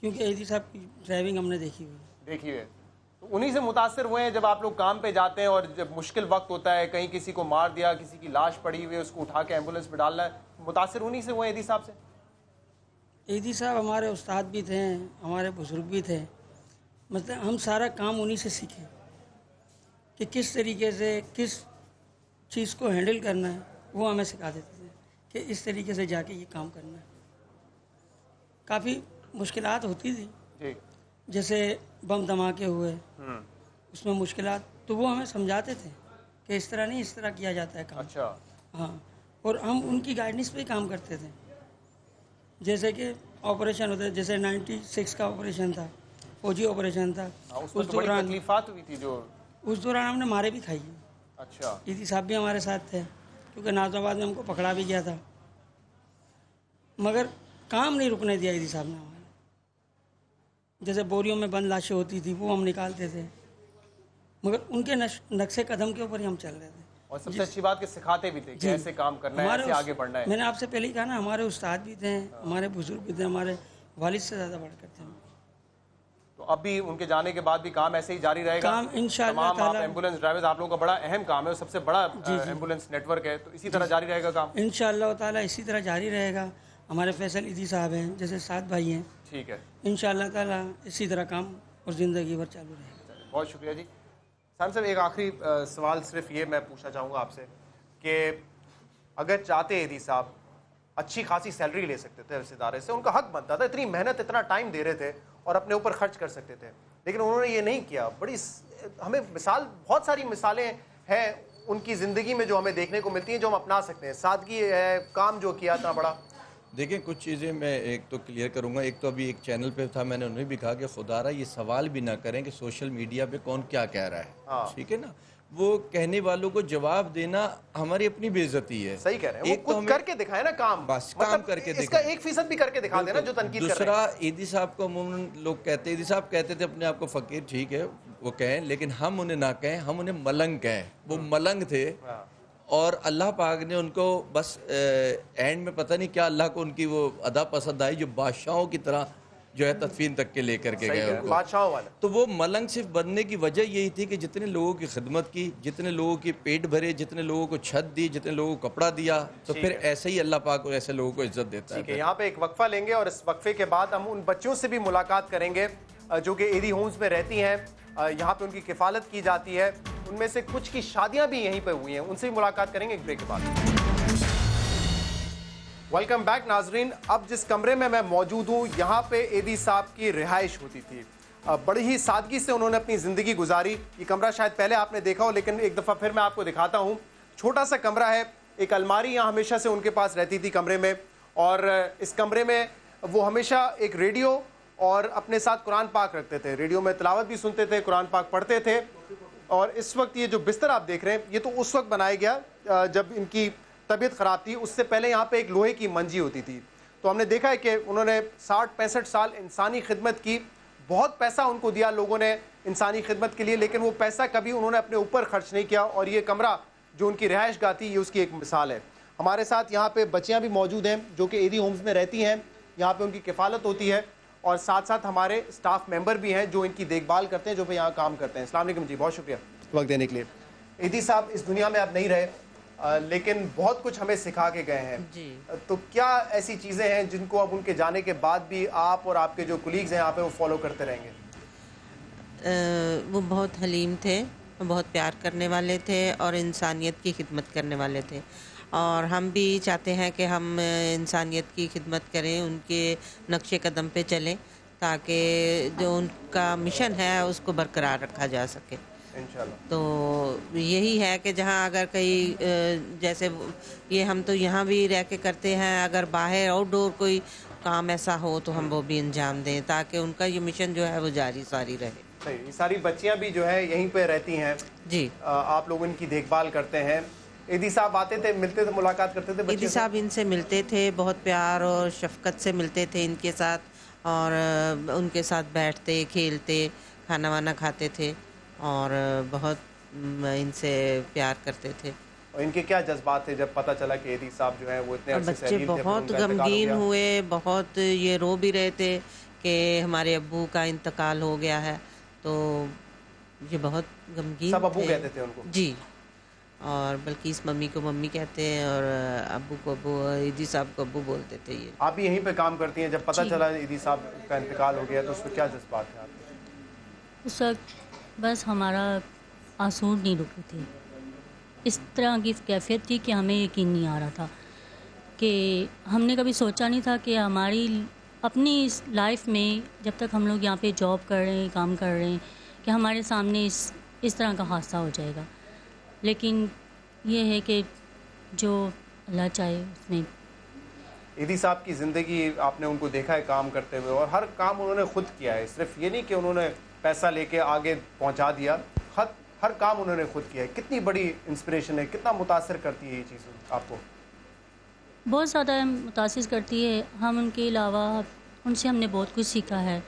I: کیونکہ ایدی صاحب کی ڈرائیونگ ہم نے دیکھی ہوئی۔
B: تو انہی سے متاثر ہوئے ہیں، جب آپ لوگ کام پہ جاتے ہیں اور جب مشکل وقت ہوتا ہے، کہیں کسی کو مار دیا، کسی کی لاش پڑی ہوئی ہے، اس کو اٹھا کے ایمبولنس میں ڈالنا ہے، متاثر انہی سے ہوئے ایدی صاحب سے؟
I: ایدی صاحب ہمارے استاد بھی تھے، ہمارے بزرگ بھی تھے، مطلب ہم سارا کام انہی سے سیکھے کہ کس طریقے سے کس چیز کو ہینڈل کرنا ہے، وہ ہمیں سکھا دیتے تھے کہ اس طریقے سے جا کے یہ کام کرنا ہے۔ کافی مشکلات ہوتی تھی، جیسے بم دھماکے ہوئے، اس میں مشکلات، تو وہ ہمیں سمجھاتے تھے کہ اس طرح نہیں، اس طرح کیا جاتا ہے کام۔
B: اچھا،
I: ہاں، اور ہم ان کی گائیڈنس پہ ہی کام کرتے تھے۔ جیسے کہ آپریشن ہوتا ہے، جیسے 96 کا آپریشن تھا، فوجی آپریشن تھا،
B: اس دوران تکلیفات ہوئی تھی، جو
I: اس دوران ہم نے مارے بھی کھائی ہیں۔
B: اچھا،
I: ایدی صاحب بھی ہمارے ساتھ تھے، کیونکہ ناز آباد میں ہم کو پکڑا بھی گیا تھا، مگر کام نہیں رکنے دیا ایدی صاحب نے ہمارے۔ جیسے بوریوں میں بند لاشیں ہوتی تھی وہ ہم نکالتے تھے، مگر ان کے نقشے قدم کے اوپر ہی ہم چل رہے تھے۔
B: اور سب سے اچھی بات کہ سکھاتے بھی تھے کہ ایسے کام کرنا ہے، ایسے آگے بڑھنا ہے۔
I: میں نے آپ سے پہلے ہی کہا نا، ہمارے استاد بھی تھے، ہمارے بزرگ بھی تھے، ہمارے والد سے زیادہ بڑھ کر تھے۔
B: تو اب بھی ان کے جانے کے بعد بھی کام ایسے ہی جاری رہے گا؟
I: کام انشاءاللہ
B: تمام آپ
I: تعالی،
B: ایمبولنس ڈرائیورز، آپ لوگوں کا بڑا اہم کام ہے، سب سے بڑا ایمبولنس نیٹ ورک ہے، تو اسی طرح جاری رہے گا کام؟
I: انشاءاللہ تعالی اسی طرح جاری رہے گا، ہمارے فیصل ایدی صاحب ہیں، جیسے 7 بھائی ہیں.
B: ٹھیک ہے،
I: انشاءاللہ تعالیٰ اسی طرح کام اور زندگی بھر چالو رہے گا.
B: بہت شکریہ جی. سالم صاحب ایک آخری سوال صرف یہ میں پوچھنا چاہوں گا آپ سے کہ اگر چاہتے ایدی صاحب اچھی خاصی سیلری لے سکتے تھے اس ادارے سے، ان کا حق بنتا تھا، اتنی محنت اتنا ٹائم دے رہے تھے اور اپنے اوپر خرچ کر سکتے تھے، لیکن انہوں نے یہ نہیں کیا. بڑی ہمیں بہت ساری مثالیں ہیں ان کی زندگی میں جو ہمیں دیکھنے کو ملتی ہیں جو ہم اپنا سکتے ہیں. سادگی ہے، کام جو کیا اتنا بڑا.
C: دیکھیں کچھ چیزیں میں ایک تو کلیئر کروں گا. ایک تو ابھی ایک چینل پہ تھا، میں نے انہیں بھی کہا کہ خدا را یہ سوال بھی نہ کریں کہ سوشل میڈیا پہ کون کیا کہہ رہا ہے. ٹھیک ہے نا، وہ کہنے والوں کو جواب دینا ہماری اپنی بے عزتی ہے.
B: صحیح کہہ رہے ہیں، وہ خود کر کے دکھائے نا کام،
C: بس کام کر کے
B: اس کا 1% بھی کر کے دکھا دینا جو تنقید کر رہے ہیں.
C: دوسرا، ایدی صاحب کو عموماً لوگ کہتے ہیں، ایدی صاحب کہتے تھے اپنے آپ کو فقیر، ٹھیک ہے وہ کہیں، لیکن ہم انہیں نہ کہیں، ہم انہیں ملنگ کہیں. وہ ملنگ تھے اور اللہ پاک نے ان کو بس اینڈ میں پتہ نہیں کیا اللہ کو ان کی وہ ادا پسند آئی جو بادشاہوں کی طرح جو ہے تدفین تک کے لے کر کے گئے ان کو.
B: بادشاہوں والا.
C: تو وہ ملنگ صرف بننے کی وجہ یہی تھی کہ جتنے لوگوں کی خدمت کی، جتنے لوگوں کی پیٹ بھرے، جتنے لوگوں کو چھت دی، جتنے لوگوں کو کپڑا دیا، تو پھر ایسے ہی اللہ پاک ایسے لوگوں کو عزت دیتا ہے.
B: ٹھیک ہے، یہاں پہ ایک وقفہ لیں گے اور اس وقفے کے بعد ہم ان بچوں سے بھی ملاقات کریں گے جو کہ ایدی ہومز میں رہتی ہیں، یہاں پہ ان کی کفالت کی جاتی ہے. ان میں سے کچھ کی شادیاں بھی یہیں پہ ہوئی ہیں، ان سے بھی ملاقات کریں گے ایک بریک کے بعد. ویلکم بیک ناظرین. اب جس کمرے میں موجود ہوں یہاں پہ ایدی صاحب کی رہائش ہوتی تھی. بڑی ہی سادگی سے انہوں نے اپنی زندگی گزاری. یہ کمرہ شاید پہلے آپ نے دیکھا ہو لیکن ایک دفعہ پھر میں آپ کو دکھاتا ہوں. چھوٹا سا کمرہ ہے، ایک الماری یہاں ہمیشہ سے ان کے پاس رہتی تھی کمرے میں، اور اس کمرے میں وہ ہمیشہ ایک ریڈیو اور اپنے ساتھ قرآن پاک رکھتے تھے. ریڈیو میں تلاوت بھی سنتے تھے، قرآن پاک پڑھتے تھے. اور اس وقت یہ جو بستر آپ دیکھ رہے ہیں یہ تو اس وقت بنایا گیا جب ان کی طبیعت خراب تھی. اس سے پہلے یہاں پہ ایک لوہے کی منجی ہوتی تھی. تو ہم نے دیکھا ہے کہ انہوں نے 60-65 سال انسانی خدمت کی. بہت پیسہ ان کو دیا لوگوں نے انسانی خدمت کے لیے، لیکن وہ پیسہ کبھی انہوں نے اپنے اوپر خرچ نہیں کیا. اور یہ کمرہ جو ان کی رہائش گاہ تھی یہ اس کی ایک مثال ہے. ہمارے ساتھ یہاں پہ بچیاں بھی موجود ہیں جو کہ ایدی ہومز میں رہتی ہیں. یہاں پہ ان کی کفالت ہوتی ہے اور ساتھ ساتھ ہمارے اسٹاف ممبر بھی ہیں جو ان کی دیکھ بھال کرتے ہیں، جو پہ یہاں کام کرتے ہیں. السلام علیکم جی، بہت شکریہ وقت دینے کے لیے. ایدی صاحب اس دنیا میں اب نہیں رہے لیکن بہت کچھ ہمیں سکھا کے گئے ہیں.
F: جی.
B: تو کیا ایسی چیزیں ہیں جن کو اب ان کے جانے کے بعد بھی آپ اور آپ کے جو کولیگز ہیں یہاں پہ وہ فالو کرتے رہیں گے؟
F: وہ بہت حلیم تھے، بہت پیار کرنے والے تھے اور انسانیت کی خدمت کرنے والے تھے. اور ہم بھی چاہتے ہیں کہ ہم انسانیت کی خدمت کریں، ان کے نقش قدم پہ چلیں تاکہ جو ان کا مشن ہے اس کو برقرار رکھا جا سکے.
B: انشاءاللہ.
F: تو یہی ہے کہ جہاں اگر کئی جیسے یہ ہم تو یہاں بھی رہ کے کرتے ہیں، اگر باہر آؤٹ ڈور کوئی کام ایسا ہو تو ہم وہ بھی انجام دیں تاکہ ان کا یہ مشن جو ہے وہ جاری ساری رہے.
B: یہ ساری بچیاں بھی جو ہے یہیں پہ رہتی ہیں.
F: جی.
B: آپ لوگ ان کی دیکھ بھال کرتے ہیں. ایدی صاحب آتے تھے، ملتے تھے، ملاقات کرتے تھے؟
F: ایدی صاحب ان سے ملتے تھے، بہت پیار اور شفقت سے ملتے تھے ان کے ساتھ، اور ان کے ساتھ بیٹھتے، کھیلتے، کھانا وانا کھاتے تھے اور بہت ان سے پیار کرتے تھے.
B: اور ان کے کیا جذبات تھے جب پتہ چلا کہ ایدی صاحب جو ہیں وہ اتنے عرصے سے
F: بچے بہت غمگین ہوئے، بہت یہ رو بھی رہے تھے کہ ہمارے ابو کا انتقال ہو گیا ہے. تو یہ بہت غمگین
B: سب ابو کہتے تھے ان کو؟
F: جی. اور بلکہ اس ممی کو ممی کہتے ہیں اور ابو کو ابو، ایدی صاحب کو ابو بولتے تھے. یہ
B: آپ بھی یہیں پہ کام کرتی ہیں، جب پتہ چلا ایدی صاحب کا انتقال ہو گیا تو اس کو کیا جذبات تھے آپ کے؟
J: اس وقت بس ہمارا آنسو نہیں رکے تھے. اس طرح کی کیفیت تھی کہ ہمیں یقین نہیں آ رہا تھا کہ ہم نے کبھی سوچا نہیں تھا کہ ہماری اپنی اس لائف میں جب تک ہم لوگ یہاں پہ جاب کر رہے ہیں، کام کر رہے ہیں، کہ ہمارے سامنے اس طرح کا حادثہ ہو جائے گا. لیکن یہ ہے کہ جو اللہ چاہے اس میں.
B: ایدی صاحب کی زندگی آپ نے ان کو دیکھا ہے کام کرتے ہوئے، اور ہر کام انہوں نے خود کیا ہے. صرف یہ نہیں کہ انہوں نے پیسہ لے کے آگے پہنچا دیا، ہر کام انہوں نے خود کیا ہے. کتنی بڑی انسپریشن ہے، کتنا متاثر کرتی ہے یہ چیز آپ کو؟
J: بہت زیادہ متاثر کرتی ہے. ہم ان کے علاوہ ان سے ہم نے بہت کچھ سیکھا ہے.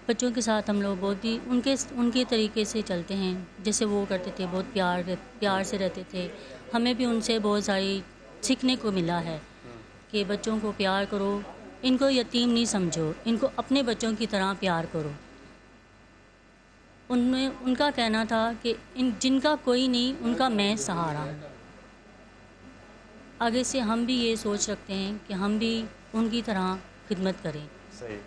J: بچوں کے ساتھ ہم لوگ بہت ہی ان کے طریقے سے چلتے ہیں جیسے وہ کرتے تھے. بہت پیار سے رہتے تھے. ہمیں بھی ان سے بہت ساری سیکھنے کو ملا ہے کہ بچوں کو پیار کرو، ان کو یتیم نہیں سمجھو، ان کو اپنے بچوں کی طرح پیار کرو. ان کا کہنا تھا کہ جن کا کوئی نہیں ان کا میں سہارا ہوں. آگے سے ہم بھی یہ سوچ رکھتے ہیں کہ ہم بھی ان کی طرح خدمت کریں.
B: صحیح.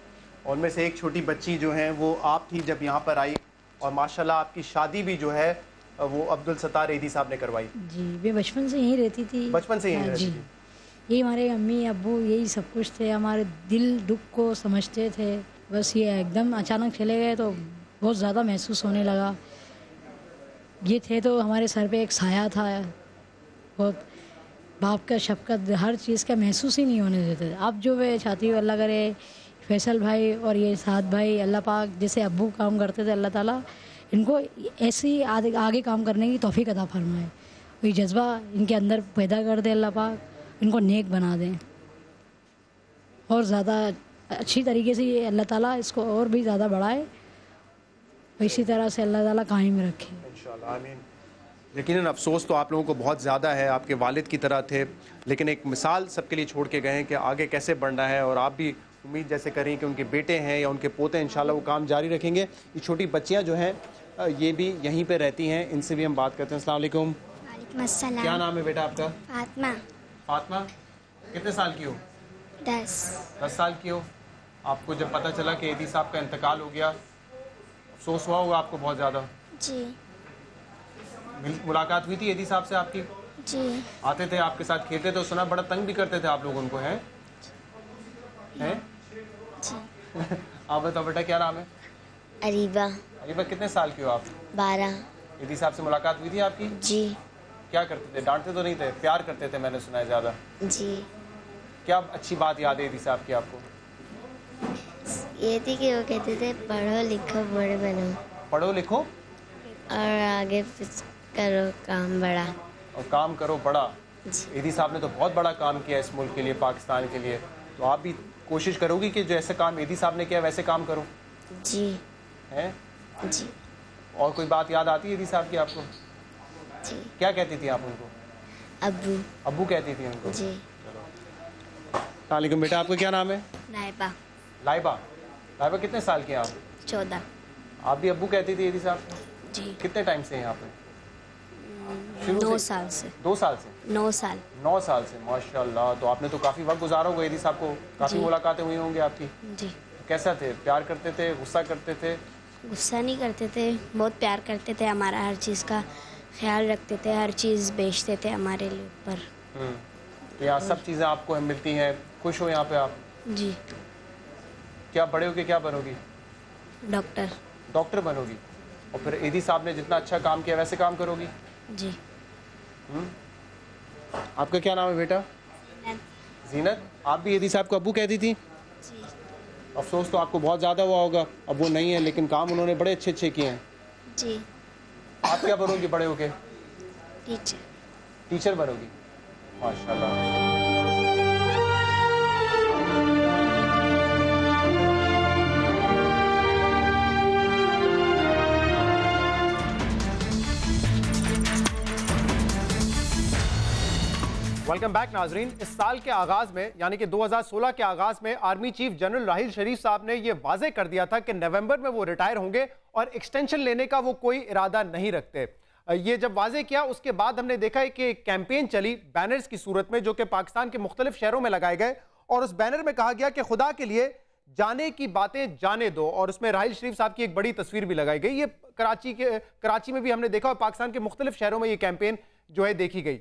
B: اور میں سے ایک چھوٹی بچی جو ہیں وہ آپ تھی جب یہاں پر آئی, اور ماشاءاللہ آپ کی شادی بھی جو ہے وہ عبدالستار ایدھی صاحب نے کروائی.
K: جی میں بچپن سے یہیں رہتی تھی.
B: بچپن سے یہیں رہتی
K: جی
B: تھی.
K: یہی ہمارے امی ابو یہی سب کچھ تھے, ہمارے دل دکھ کو سمجھتے تھے. بس یہ ایک دم اچانک چلے گئے تو بہت زیادہ محسوس ہونے لگا. یہ تھے تو ہمارے سر پہ ایک سایہ تھا, بہت باپ کا شفقت ہر چیز کا محسوس ہی نہیں ہونے دیتے تھے. اب جو میں چاہتی ہوں اللہ کرے فیصل بھائی اور یہ سعد بھائی, اللہ پاک جیسے ابو کام کرتے تھے اللہ تعالیٰ ان کو ایسے ہی آگے کام کرنے کی توفیق عطا فرمائے. وہی جذبہ ان کے اندر پیدا کر دے اللہ پاک, ان کو نیک بنا دیں اور زیادہ اچھی طریقے سے یہ اللہ تعالیٰ اس کو اور بھی زیادہ بڑھائے, اسی طرح سے اللہ تعالیٰ قائم رکھے
B: انشاءاللہ. آمین. یقیناً افسوس تو آپ لوگوں کو بہت زیادہ ہے, آپ کے والد کی طرح تھے, لیکن ایک مثال سب کے لیے چھوڑ کے گئے ہیں کہ آگے کیسے بڑھنا ہے, اور آپ بھی امید جیسے کریں کہ ان کے بیٹے ہیں یا ان کے پوتے ہیں انشاءاللہ وہ کام جاری رکھیں گے. یہ چھوٹی بچیاں جو ہیں یہ بھی یہیں پہ رہتی ہیں, ان سے بھی ہم بات کرتے ہیں. السلام علیکم.
L: وعلیکم السلام.
B: کیا نام ہے بیٹا آپ کا؟
L: فاطمہ.
B: فاطمہ, کتنے سال کی ہو؟
L: 10
B: سال کی ہو. آپ کو جب پتہ چلا کہ ایدھی صاحب کا انتقال ہو گیا افسوس ہوا ہوگا آپ کو بہت زیادہ؟
L: جی.
B: ملاقات ہوئی تھی ایدھی صاحب سے آپ کی؟
L: جی.
B: آتے تھے آپ کے ساتھ کھیلتے تھے, سنا بڑا تنگ بھی کرتے تھے آپ لوگ ان کو, ہیں؟
L: جی.
B: آپ بتاؤ بیٹا کیا نام ہے؟
L: اریبہ.
B: اریبہ کتنے سال کی ہو آپ؟
L: 12.
B: ایدھی صاحب سے ملاقات ہوئی تھی آپ کی؟
L: جی.
B: کیا کرتے تھے؟ ڈانٹتے تو نہیں تھے, پیار کرتے تھے میں نے سنا ہے زیادہ.
L: جی.
B: کیا اچھی بات یاد ہے ایدھی صاحب کی آپ کو؟
L: یہ تھی کہ وہ کہتے تھے پڑھو لکھو بڑے بنو.
B: پڑھو لکھو
L: اور آگے کرو کام بڑا.
B: اور کام کرو بڑا.
L: جی.
B: ایدھی صاحب نے تو بہت بڑا کام کیا اس ملک کے لیے, پاکستان کے لیے, تو آپ بھی کوشش کرو گی کہ جو ایسے کام ایدھی صاحب نے کیا ویسے کام کرو؟
L: جی.
B: ہیں؟
L: جی.
B: اور کوئی بات یاد آتی ہے ایدھی صاحب کی آپ کو؟
L: جی.
B: کیا کہتی تھی آپ ان کو؟
L: ابو.
B: ابو کہتی تھی ان کو.
L: جی.
B: السلام علیکم بیٹا, آپ کا کیا نام ہے؟
L: نائبہ.
B: لائبہ. لائبہ کتنے سال کی ہیں آپ؟
L: 14.
B: آپ بھی ابو کہتی تھی ایدھی صاحب کو؟
L: جی.
B: کتنے ٹائم سے ہیں یہاں پہ؟
L: 2 سال سے.
B: 2 سال سے؟
L: 9 سال.
B: 9 سال سے, ماشاءاللہ. تو آپ نے تو کافی وقت گزارا ہوگا ایدھی صاحب کو, کافی ملاقاتیں ہوئی ہوں گی آپ کی.
L: جی.
B: کیسا تھے؟ پیار کرتے تھے, غصہ کرتے تھے؟
L: غصہ نہیں کرتے تھے, بہت پیار کرتے تھے, ہمارا ہر چیز کا خیال رکھتے تھے, ہر چیز بیچتے تھے ہمارے لیے اوپر.
B: تو یہاں سب چیزیں آپ کو ملتی ہیں, خوش ہو یہاں پہ آپ؟
L: جی.
B: کیا بڑے ہو کے کیا بنو گی؟
L: ڈاکٹر.
B: ڈاکٹر بنو گی, اور پھر ایدھی صاحب نے جتنا اچھا کام کیا ویسے کام کرو گی؟
L: جی.
B: آپ کا کیا نام ہے بیٹا؟ زینت. آپ بھی ایدھی صاحب کو ابو کہتی تھی؟
L: جی.
B: افسوس تو آپ کو بہت زیادہ ہوا ہوگا, اب وہ نہیں ہے, لیکن کام انہوں نے بڑے اچھے اچھے کیے ہیں.
L: جی.
B: آپ کیا بنو گی بڑے ہو کے؟
L: ٹیچر.
B: ٹیچر بنو گی, ماشاءاللہ. ویلکم بیک ناظرین. اس سال کے آغاز میں یعنی کہ 2016 کے آغاز میں army chief general Raheel Sharif صاحب نے یہ واضح کر دیا تھا کہ نومبر میں وہ ریٹائر ہوں گے اور ایکسٹینشن لینے کا وہ کوئی ارادہ نہیں رکھتے. یہ جب واضح کیا اس کے بعد ہم نے دیکھا ہے کہ ایک کیمپین چلی بینرز کی صورت میں, جو کہ پاکستان کے مختلف شہروں میں لگائے گئے, اور اس بینر میں کہا گیا کہ خدا کے لیے جانے کی باتیں جانے دو, اور اس میں راحیل شریف صاحب کی ایک بڑی تصویر بھی لگائی گئی. یہ کراچی میں بھی ہم نے دیکھا, اور پاکستان کے مختلف شہروں میں یہ کیمپین جو ہے دیکھی گئی.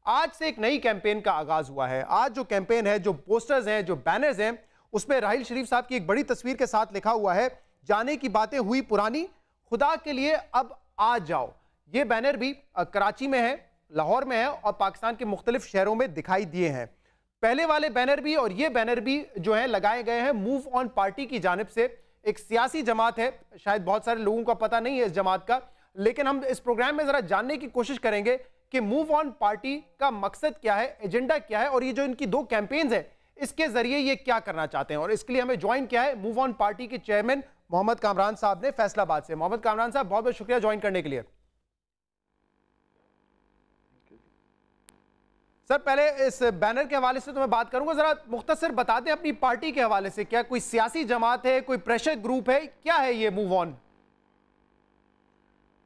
B: آج سے ایک نئی کیمپین کا آغاز ہوا ہے. آج جو کیمپین ہے, جو پوسٹرز ہیں, جو بینرز ہیں, اس میں راحیل شریف صاحب کی ایک بڑی تصویر کے ساتھ لکھا ہوا ہے, جانے کی باتیں ہوئی پرانی, خدا کے لیے اب آ جاؤ. یہ بینر بھی کراچی میں ہے, لاہور میں ہے, اور پاکستان کے مختلف شہروں میں دکھائی دیے ہیں. پہلے والے بینر بھی اور یہ بینر بھی جو ہیں لگائے گئے ہیں موو آن پارٹی کی جانب سے. ایک سیاسی جماعت ہے, شاید بہت سارے لوگوں کا پتہ نہیں ہے اس جماعت کا, لیکن ہم اس پروگرام میں ذرا جاننے کی کوشش کریں گے کہ موو آن پارٹی کا مقصد کیا ہے, ایجنڈا کیا ہے, اور یہ جو ان کی 2 کیمپینز ہیں اس کے ذریعے یہ کیا کرنا چاہتے ہیں. اور اس کے لیے ہمیں جوائن کیا ہے موو آن پارٹی کے چیئرمین محمد کامران صاحب نے فیصل آباد سے. محمد کامران صاحب بہت بہت شکریہ جوائن کرنے کے لیے. سر پہلے اس بینر کے حوالے سے تو میں بات کروں گا, ذرا مختصر بتا دیں اپنی پارٹی کے حوالے سے, کیا کوئی سیاسی جماعت ہے, کوئی پریشر گروپ ہے, کیا ہے یہ موو آن؟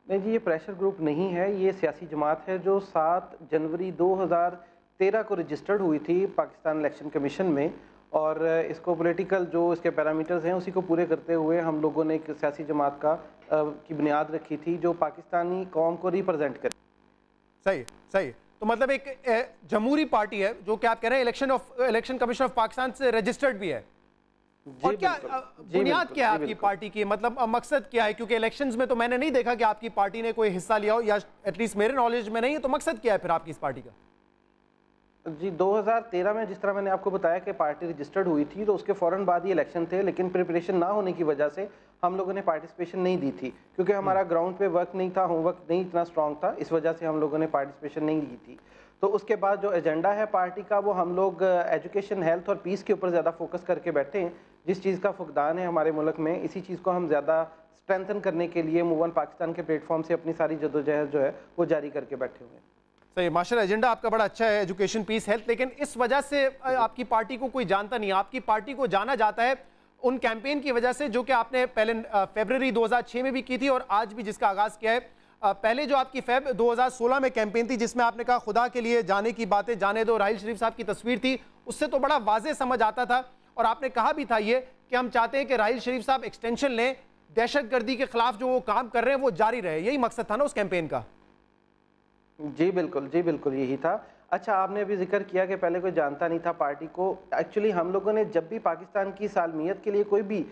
M: نہیں جی, یہ پریشر گروپ نہیں ہے, یہ سیاسی جماعت ہے جو 7 جنوری 2023 13 کو رجسٹرڈ ہوئی تھی پاکستان الیکشن کمیشن میں، اور اس کو پولیٹیکل جو اس کے پیرامیٹرز ہیں اسی کو پورے کرتے ہوئے ہم لوگوں نے ایک سیاسی جماعت کی بنیاد رکھی تھی جو پاکستانی قوم کو ریپرزینٹ کرے.
B: صحیح صحیح. تو مطلب ایک جمہوری پارٹی ہے جو کہ آپ کہہ رہے ہیں الیکشن کمیشن آف پاکستان سے رجسٹرڈ بھی ہے. اور کیا بنیاد کیا ہے آپ کی پارٹی کی، مطلب مقصد کیا ہے؟ کیونکہ الیکشنز میں تو میں نے نہیں دیکھا کہ آپ کی پارٹی نے کوئی حصہ لیا ہو، یا ایٹ لیسٹ میرے نالج میں نہیں ہے. تو مقصد کیا ہے پھر آپ کی اس پارٹی کا؟
M: جی 2013 میں جس طرح میں نے آپ کو بتایا کہ پارٹی رجسٹرڈ ہوئی تھی تو اس کے فوراً بعد ہی الیکشن تھے، لیکن پریپریشن نہ ہونے کی وجہ سے ہم لوگوں نے پارٹیسپیشن نہیں دی تھی، کیونکہ ہمارا گراؤنڈ پہ ورک نہیں تھا، ہوم ورک نہیں اتنا اسٹرانگ تھا، اس وجہ سے ہم لوگوں نے پارٹیسپیشن نہیں دی تھی. تو اس کے بعد جو ایجنڈا ہے پارٹی کا وہ ہم لوگ ایجوکیشن، ہیلتھ اور پیس کے اوپر زیادہ فوکس کر کے بیٹھے ہیں. جس چیز کا فقدان ہے ہمارے ملک میں، اسی چیز کو ہم زیادہ اسٹرینتھن کرنے کے لیے موو آن پاکستان کے پلیٹ فارم سے اپنی ساری جدوجہد جو ہے وہ جاری کر کے بیٹھے ہوئے ہیں.
B: صحیح، ماشاءاللہ ایجنڈا آپ کا بڑا اچھا ہے، ایجوکیشن، پیس، ہیلتھ. لیکن اس وجہ سے آپ کی پارٹی کو کوئی جانتا نہیں. آپ کی پارٹی کو جانا جاتا ہے ان کیمپین کی وجہ سے جو کہ آپ نے پہلے فیبروری 2006 میں بھی کی تھی اور آج بھی جس کا آغاز کیا ہے. پہلے جو آپ کی 2016 میں کیمپین تھی جس میں آپ نے کہا خدا کے لیے جانے کی باتیں جانے دو، راحیل شریف صاحب کی تصویر تھی، اس سے تو بڑا واضح سمجھ آتا تھا. اور آپ نے کہا بھی تھا یہ کہ ہم چاہتے ہیں کہ راحیل شریف صاحب ایکسٹینشن لیں، دہشت گردی کے خلاف جو وہ کام کر رہے ہیں وہ جاری رہے. یہی مقصد تھا نا اس کیمپین کا؟
M: جی بالکل یہی تھا. اچھا، آپ نے ابھی ذکر کیا کہ پہلے کوئی جانتا نہیں تھا پارٹی کو. ایکچولی ہم لوگوں نے جب بھی پاکستان کی سالمیت کے لیے کوئی بھی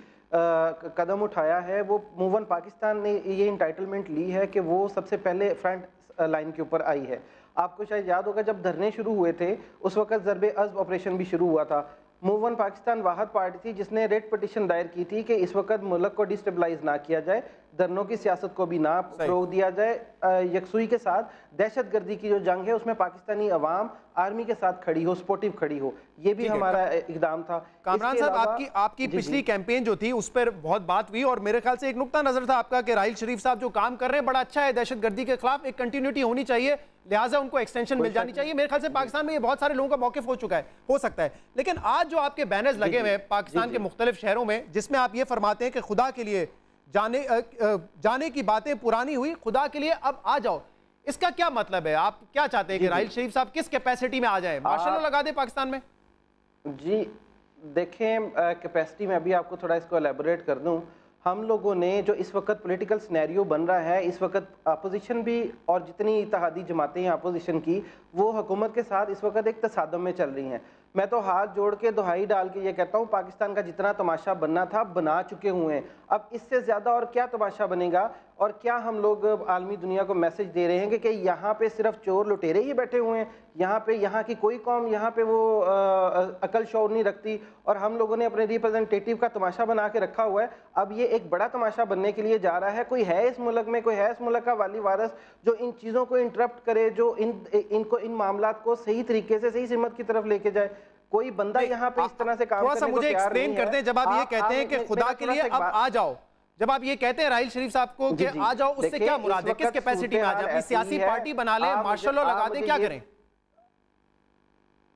M: قدم اٹھایا ہے، وہ موو آن پاکستان نے یہ انٹائٹلمنٹ لی ہے کہ وہ سب سے پہلے فرنٹ لائن کے اوپر آئی ہے. آپ کو شاید یاد ہوگا جب دھرنے شروع ہوئے تھے اس وقت ضرب عضب آپریشن بھی شروع ہوا تھا. موو آن پاکستان واحد پارٹی تھی جس نے ریٹ پٹیشن دائر کی تھی کہ اس وقت ملک کو ڈسٹیبلائز نہ کیا جائے، دھرنوں کی سیاست کو بھی نہ فروغ دیا جائے. یکسوئی کے ساتھ دہشت گردی کی جو جنگ ہے اس میں پاکستانی عوام آرمی کے ساتھ کھڑی ہو، سپورٹیو کھڑی ہو. یہ بھی ہمارا اقدام تھا.
B: کامران صاحب، آپ کی پچھلی کیمپین جو تھی اس پر بہت بات ہوئی اور میرے خیال سے ایک نقطہ نظر تھا آپ کا کہ راحیل شریف صاحب جو کام کر رہے ہیں بڑا اچھا ہے، دہشت گردی کے خلاف ایک کنٹینیوٹی ہونی چاہیے، لہٰذا ان کو ایکسٹینشن مل جانی چاہیے. میرے خیال سے پاکستان میں یہ بہت سارے لوگوں کا موقف ہو چکا ہے، ہو سکتا ہے. لیکن آج جو آپ کے بینرز لگے ہوئے ہیں پاکستان کے مختلف شہروں میں جس میں آپ یہ فرماتے ہیں کہ خدا کے لیے جانے کی باتیں پرانی ہوئی، خدا کے لیے اب آ جاؤ، اس کا کیا مطلب ہے؟ آپ کیا چاہتے ہیں کہ راحیل شریف صاحب کس کیپیسٹی میں آ جائیں، مارشل لا لگا دیں پاکستان میں؟
M: جی دیکھیں، کیپیسٹی میں ابھی آپ کو تھوڑا اس کو الیبوریٹ کر دوں. ہم لوگوں نے جو اس وقت پولیٹیکل سینیریو بن رہا ہے، اس وقت اپوزیشن بھی اور جتنی اتحادی جماعتیں ہیں اپوزیشن کی، وہ حکومت کے ساتھ اس وقت ایک تصادم میں چل رہی ہیں. میں تو ہاتھ جوڑ کے دہائی ڈال کے یہ کہتا ہوں پاکستان کا جتنا تماشا بننا تھا بنا چکے ہوئے ہیں. اب اس سے زیادہ اور کیا تماشا بنے گا؟ اور کیا ہم لوگ عالمی دنیا کو میسج دے رہے ہیں کہ یہاں پہ صرف چور لٹیرے ہی بیٹھے ہوئے ہیں، یہاں کی کوئی قوم یہاں پہ وہ عقل شعور نہیں رکھتی اور ہم لوگوں نے اپنے ریپرزنٹیٹیو کا تماشا بنا کے رکھا ہوا ہے. اب یہ ایک بڑا تماشا بننے کے لیے جا رہا ہے. کوئی ہے اس ملک میں، کوئی ہے اس ملک کا والی وارث جو ان چیزوں کو انٹرپٹ کرے، جو ان معاملات کو صحیح طریقے سے صحیح سمت کی طرف لے کے جائے؟ کوئی بندہ یہاں پہ اس طرح سے کام کرنے کو تیار نہیں ہے.
B: تھوڑا سا مجھے ایکسپلین کر دیں، جب آپ یہ کہتے ہیں کہ خدا کے لیے اب آ جاؤ، جب آپ یہ کہتے ہیں راحیل شریف صاحب کو کہ آ جاؤ، اس سے کیا مراد ہے؟ کس کیپیسٹی میں آ جائیں؟ اپنی سیاسی پارٹی بنا لیں، مارشل لا لگا دیں، کیا کریں؟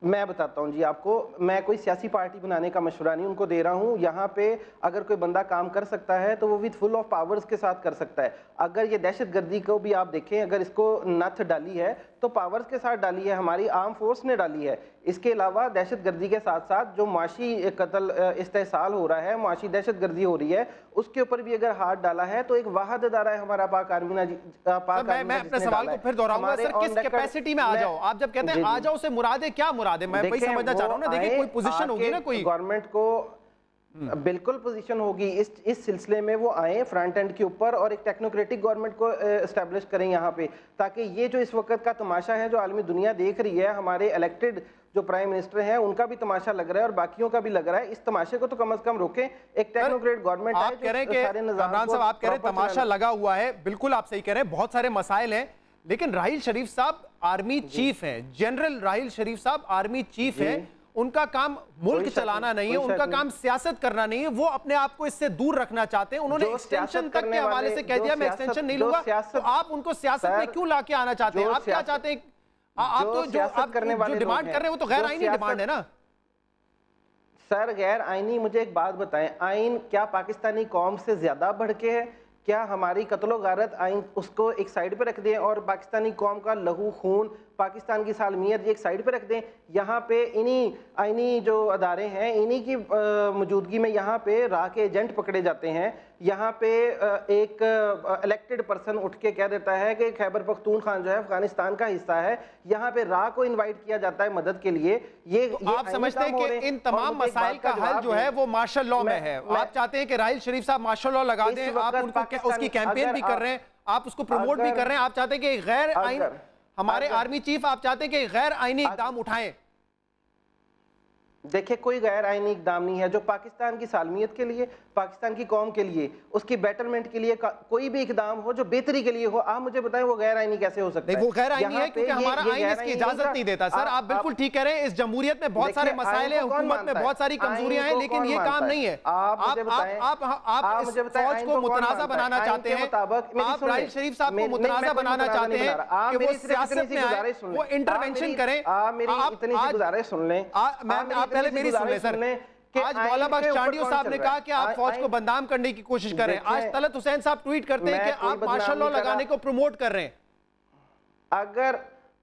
M: میں بتاتا ہوں جی آپ کو. میں کوئی سیاسی پارٹی بنانے کا مشورہ نہیں ان کو دے رہا ہوں. یہاں پہ اگر کوئی بندہ کام کر سکتا ہے تو وہ وتھ فل آف پاورز کے ساتھ کر سکتا ہے. اگر یہ دہشت گردی کو بھی آپ دیکھیں، اگر اس کو نتھ ڈالی ہے تو پاورز کے ساتھ ڈالی ہے، ہماری آرم فورس نے ڈالی ہے. اس کے علاوہ دہشت گردی کے ساتھ ساتھ جو معاشی قتل استحصال ہو رہا ہے، معاشی دہشت گردی ہو رہی ہے، اس کے اوپر بھی اگر ہاتھ ڈالا ہے تو ایک واحد ادارہ ہے ہمارا پاک آرمی.
B: میں اپنے سوال کو پھر دہراؤں گا، سر کس کیپیسٹی میں آ جاؤ؟ آپ جب کہتے ہیں آ جاؤ سے مراد ہے کیا مراد ہے؟ میں وہی سمجھنا چاہ رہا ہوں نا. دیکھیں کوئی پوزیشن ہوگی نا، کوئی
M: گورنمنٹ کو بالکل پوزیشن ہوگی اس سلسلے میں، وہ آئیں فرنٹ اینڈ کے اوپر اور ایک ٹیکنوکریٹک گورنمنٹ کو اسٹیبلش کریں یہاں پہ، تاکہ یہ جو اس وقت کا تماشا ہے جو عالمی دنیا دیکھ رہی ہے، ہمارے الیکٹڈ جو پرائم منسٹر ہیں ان کا بھی تماشا لگ رہا ہے اور باقیوں کا بھی لگ رہا ہے، اس تماشے کو تو کم از کم روکیں. ایک ٹیکنوکریٹ گورنمنٹ ہے.
B: آپ کہہ رہے ہیں کہ کامران صاحب آپ کہہ رہے ہیں تماشا لگا ہوا ہے، بالکل آپ صحیح کہہ رہے ہیں، بہت سارے مسائل ہیں، لیکن راحیل شریف صاحب آرمی چیف ہیں، جنرل راحیل شریف صاحب آرمی چیف ہیں. ان کا کام ملک چلانا نہیں ہے، ان کا کام سیاست کرنا نہیں ہے. وہ اپنے آپ کو اس سے دور رکھنا چاہتے ہیں. انہوں نے ایکسٹینشن تک کے حوالے سے کہہ دیا میں ایکسٹینشن نہیں لوں گا. تو آپ ان کو سیاست میں کیوں لا کے آنا چاہتے ہیں؟ آپ کیا چاہتے ہیں؟ آپ تو جو ڈیمانڈ کر رہے ہیں وہ تو غیر آئینی ڈیمانڈ ہے نا
M: سر. غیر آئینی، مجھے ایک بات بتائیں، آئین کیا پاکستانی قوم سے زیادہ بڑھ کے ہے؟ کیا ہماری قتل و غارت آئین اس کو ایک سائیڈ پہ رکھ دیں اور پاکستانی قوم کا لہو خون، پاکستان کی سالمیت یہ ایک سائڈ پہ رکھ دیں. یہاں پہ انہی آئینی جو ادارے ہیں انہی کی موجودگی میں یہاں پہ راہ کے ایجنٹ پکڑے جاتے ہیں. یہااں پہ ایک الیکٹڈ پرسن اٹھ کے کہہ دیتا ہے کہ خیبر پختونخوا جو ہے افغانستان کا حصہ ہے. یہاں پہ راہ کو انوائٹ کیا جاتا ہے مدد کے لیے. یہ
B: آپ سمجھتے ہیں کہ ان تمام مسائل کا حل جو ہے وہ مارشل لاء میں ہے. آپ چاہتے ہیں کہ راحیل شریف صاحب مارشل لاء لگا دیں, آپ ان کو اس کی کیمپین بھی کر رہے ہیں, آپ اس کو پروموٹ بھی کر رہے ہیں, آپ چاہتے ہیں کہ غیر آئین ہمارے آرمی چیف آپ چاہتے ہیں کہ غیر آئینی اقدام اٹھائیں.
M: دیکھیں کوئی غیر آئینی اقدام نہیں ہے جو پاکستان کی سالمیت کے لیے, پاکستان کی قوم کے لیے, اس کی بیٹرمنٹ کے لیے کوئی بھی اقدام ہو جو بہتری کے لیے ہو. آپ مجھے بتائیں وہ غیر آئینی کیسے ہو سکتا ہے؟
B: وہ غیر آئینی ہے کیونکہ ہمارا آئین اس کی اجازت نہیں دیتا. سر آپ بالکل ٹھیک کہہ رہے ہیں, اس جمہوریت میں بہت سارے مسائل ہیں, حکومت میں بہت ساری کمزوریاں ہیں, لیکن یہ کام نہیں ہے. آپ اس فوج کو متنازع بنانا چاہتے ہیں, آپ راحیل شریف صاحب کو متنازع بنانا چاہتے ہیں کہ وہ سیاست میں آئیں, وہ انٹرونشن کریں.
M: آپ میری اتنی سی گزارش سن لیں.
B: آپ پہلے میری سن لیں سر. آج مولا بخش چانڈیو صاحب نے کہا کہ آپ فوج کو بدنام کرنے کی کوشش کر رہے ہیں. آج طلعت حسین صاحب ٹویٹ کرتے ہیں کہ آپ مارشل لاء لگانے کو پروموٹ کر رہے ہیں.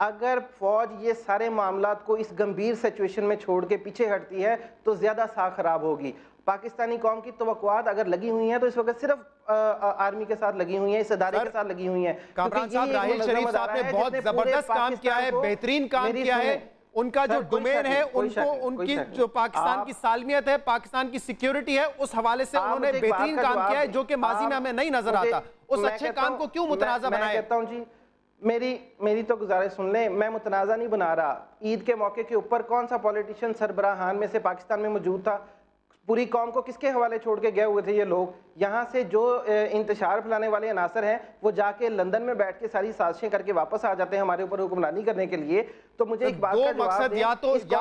M: اگر فوج یہ سارے معاملات کو اس گمبھیر سچویشن میں چھوڑ کے پیچھے ہٹتی ہے تو زیادہ ساکھ خراب ہوگی. پاکستانی قوم کی توقعات اگر لگی ہوئی ہیں تو اس وقت صرف آرمی کے ساتھ لگی ہوئی ہیں, اس ادارے کے ساتھ لگی ہوئی ہیں.
B: کامران صاحب راحیل شریف صاحب نے بہت زبردست کام کیا ہے, بہترین کام کیا ہے. ان کا جو ڈومین ہے, ان کی جو پاکستان کی سالمیت ہے, پاکستان کی سیکیورٹی ہے, اس حوالے سے انہوں نے بہترین کام کیا ہے جو کہ ماضی میں ہمیں نہیں نظر آتا. اس اچھے کام کو کیوں متنازع بنائے؟
M: میں کہتا ہوں جی میری تو گزارش سن لیں, میں متنازع نہیں بنا رہا. عید کے موقع کے اوپر کون سا پولیٹیشین سربراہان میں سے پاکستان میں موجود تھا؟ پوری قوم کو کس کے حوالے چھوڑ کے گئے ہوئے تھے یہ لوگ؟ یہاں سے جو انتشار پھیلانے والے عناصر ہیں وہ جا کے لندن میں بیٹھ کے ساری سازشیں کر کے واپس آ جاتے ہیں ہمارے اوپر حکمرانی کرنے کے لیے. تو مجھے ایک بات کا جواب دیں,
B: یا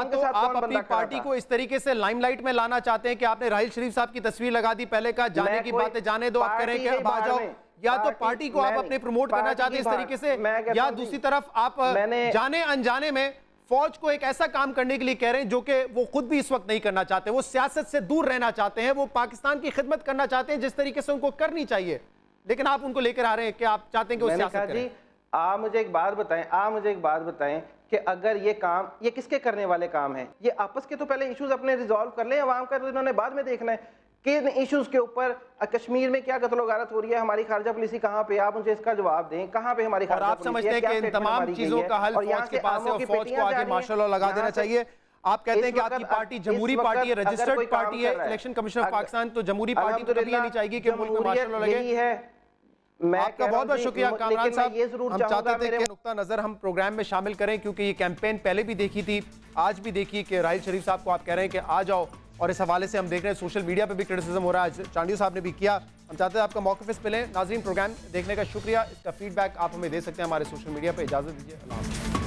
B: تو آپ اپنی پارٹی کو اس طریقے سے لائم لائٹ میں لانا چاہتے ہیں کہ آپ نے راحیل شریف صاحب کی تصویر لگا دی, پہلے کہا جانے کی باتیں جانے دو, آپ کہہ رہے ہیں کہ اب آ جاؤ, یا تو پارٹی کو آپ اپنے پروموٹ کرنا چاہتے ہیں اس طریقے سے, یا دوسری طرف آپ جانے انجانے میں فوج کو ایک ایسا کام کرنے کے لیے کہہ رہے ہیں جو کہ وہ خود بھی اس وقت نہیں کرنا چاہتے. وہ سیاست سے دور رہنا چاہتے ہیں, وہ پاکستان کی خدمت کرنا چاہتے ہیں جس طریقے سے ان کو کرنی چاہیے, لیکن آپ ان کو لے کر آ رہے ہیں کہ آپ چاہتے ہیں کہ وہ سیاست کریں.
M: آپ مجھے ایک بات بتائیں کہ اگر یہ کام یہ کس کے کرنے والے کام ہیں؟ یہ آپس کے تو پہلے ایشوز اپنے ریزالو کر لیں, عوام کا تو انہوں نے بعد میں دیکھنا ہے. کن ایشوز کے اوپر کشمیر میں کیا قتل و غارت ہو رہی ہے, ہماری خارجہ پالیسی کہاں پہ, آپ مجھے اس کا جواب دیں. کہاں پہ ہماری خارجہ پالیسی ہے؟
B: اور آپ سمجھتے ہیں کہ ان تمام چیزوں کا حل فوج کے پاس ہے اور فوج کو آگے مارشل لاء لگا دینا چاہیے؟ آپ کہتے ہیں کہ آپ کی پارٹی جمہوری پارٹی ہے, رجسٹرڈ پارٹی ہے, الیکشن کمیشن آف پاکستان, تو جمہوری پارٹی تو کبھی یہ نہیں چاہیے کہ ملک میں مارشل لاء لگے. آپ کا بہت بہت شکریہ کامران صاحب. ہم چاہتے تھے کہ نقطہ نظر ہم پروگرام میں شامل کریں کیونکہ یہ کیمپین پہلے بھی دیکھی تھی, آج بھی دیکھی کہ راحیل شریف صاحب کو آپ کہہ رہے ہیں کہ آ جاؤ, اور اس حوالے سے ہم دیکھ رہے ہیں سوشل میڈیا پہ بھی کرٹیسزم ہو رہا ہے, چانڈیو صاحب نے بھی کیا. ہم چاہتے ہیں آپ کا موقف اس پہ لیں. ناظرین پروگرام دیکھنے کا شکریہ, اس کا فیڈ بیک آپ ہمیں دے سکتے ہیں ہمارے سوشل میڈیا پہ. اجازت دیجیے, اللہ حافظ.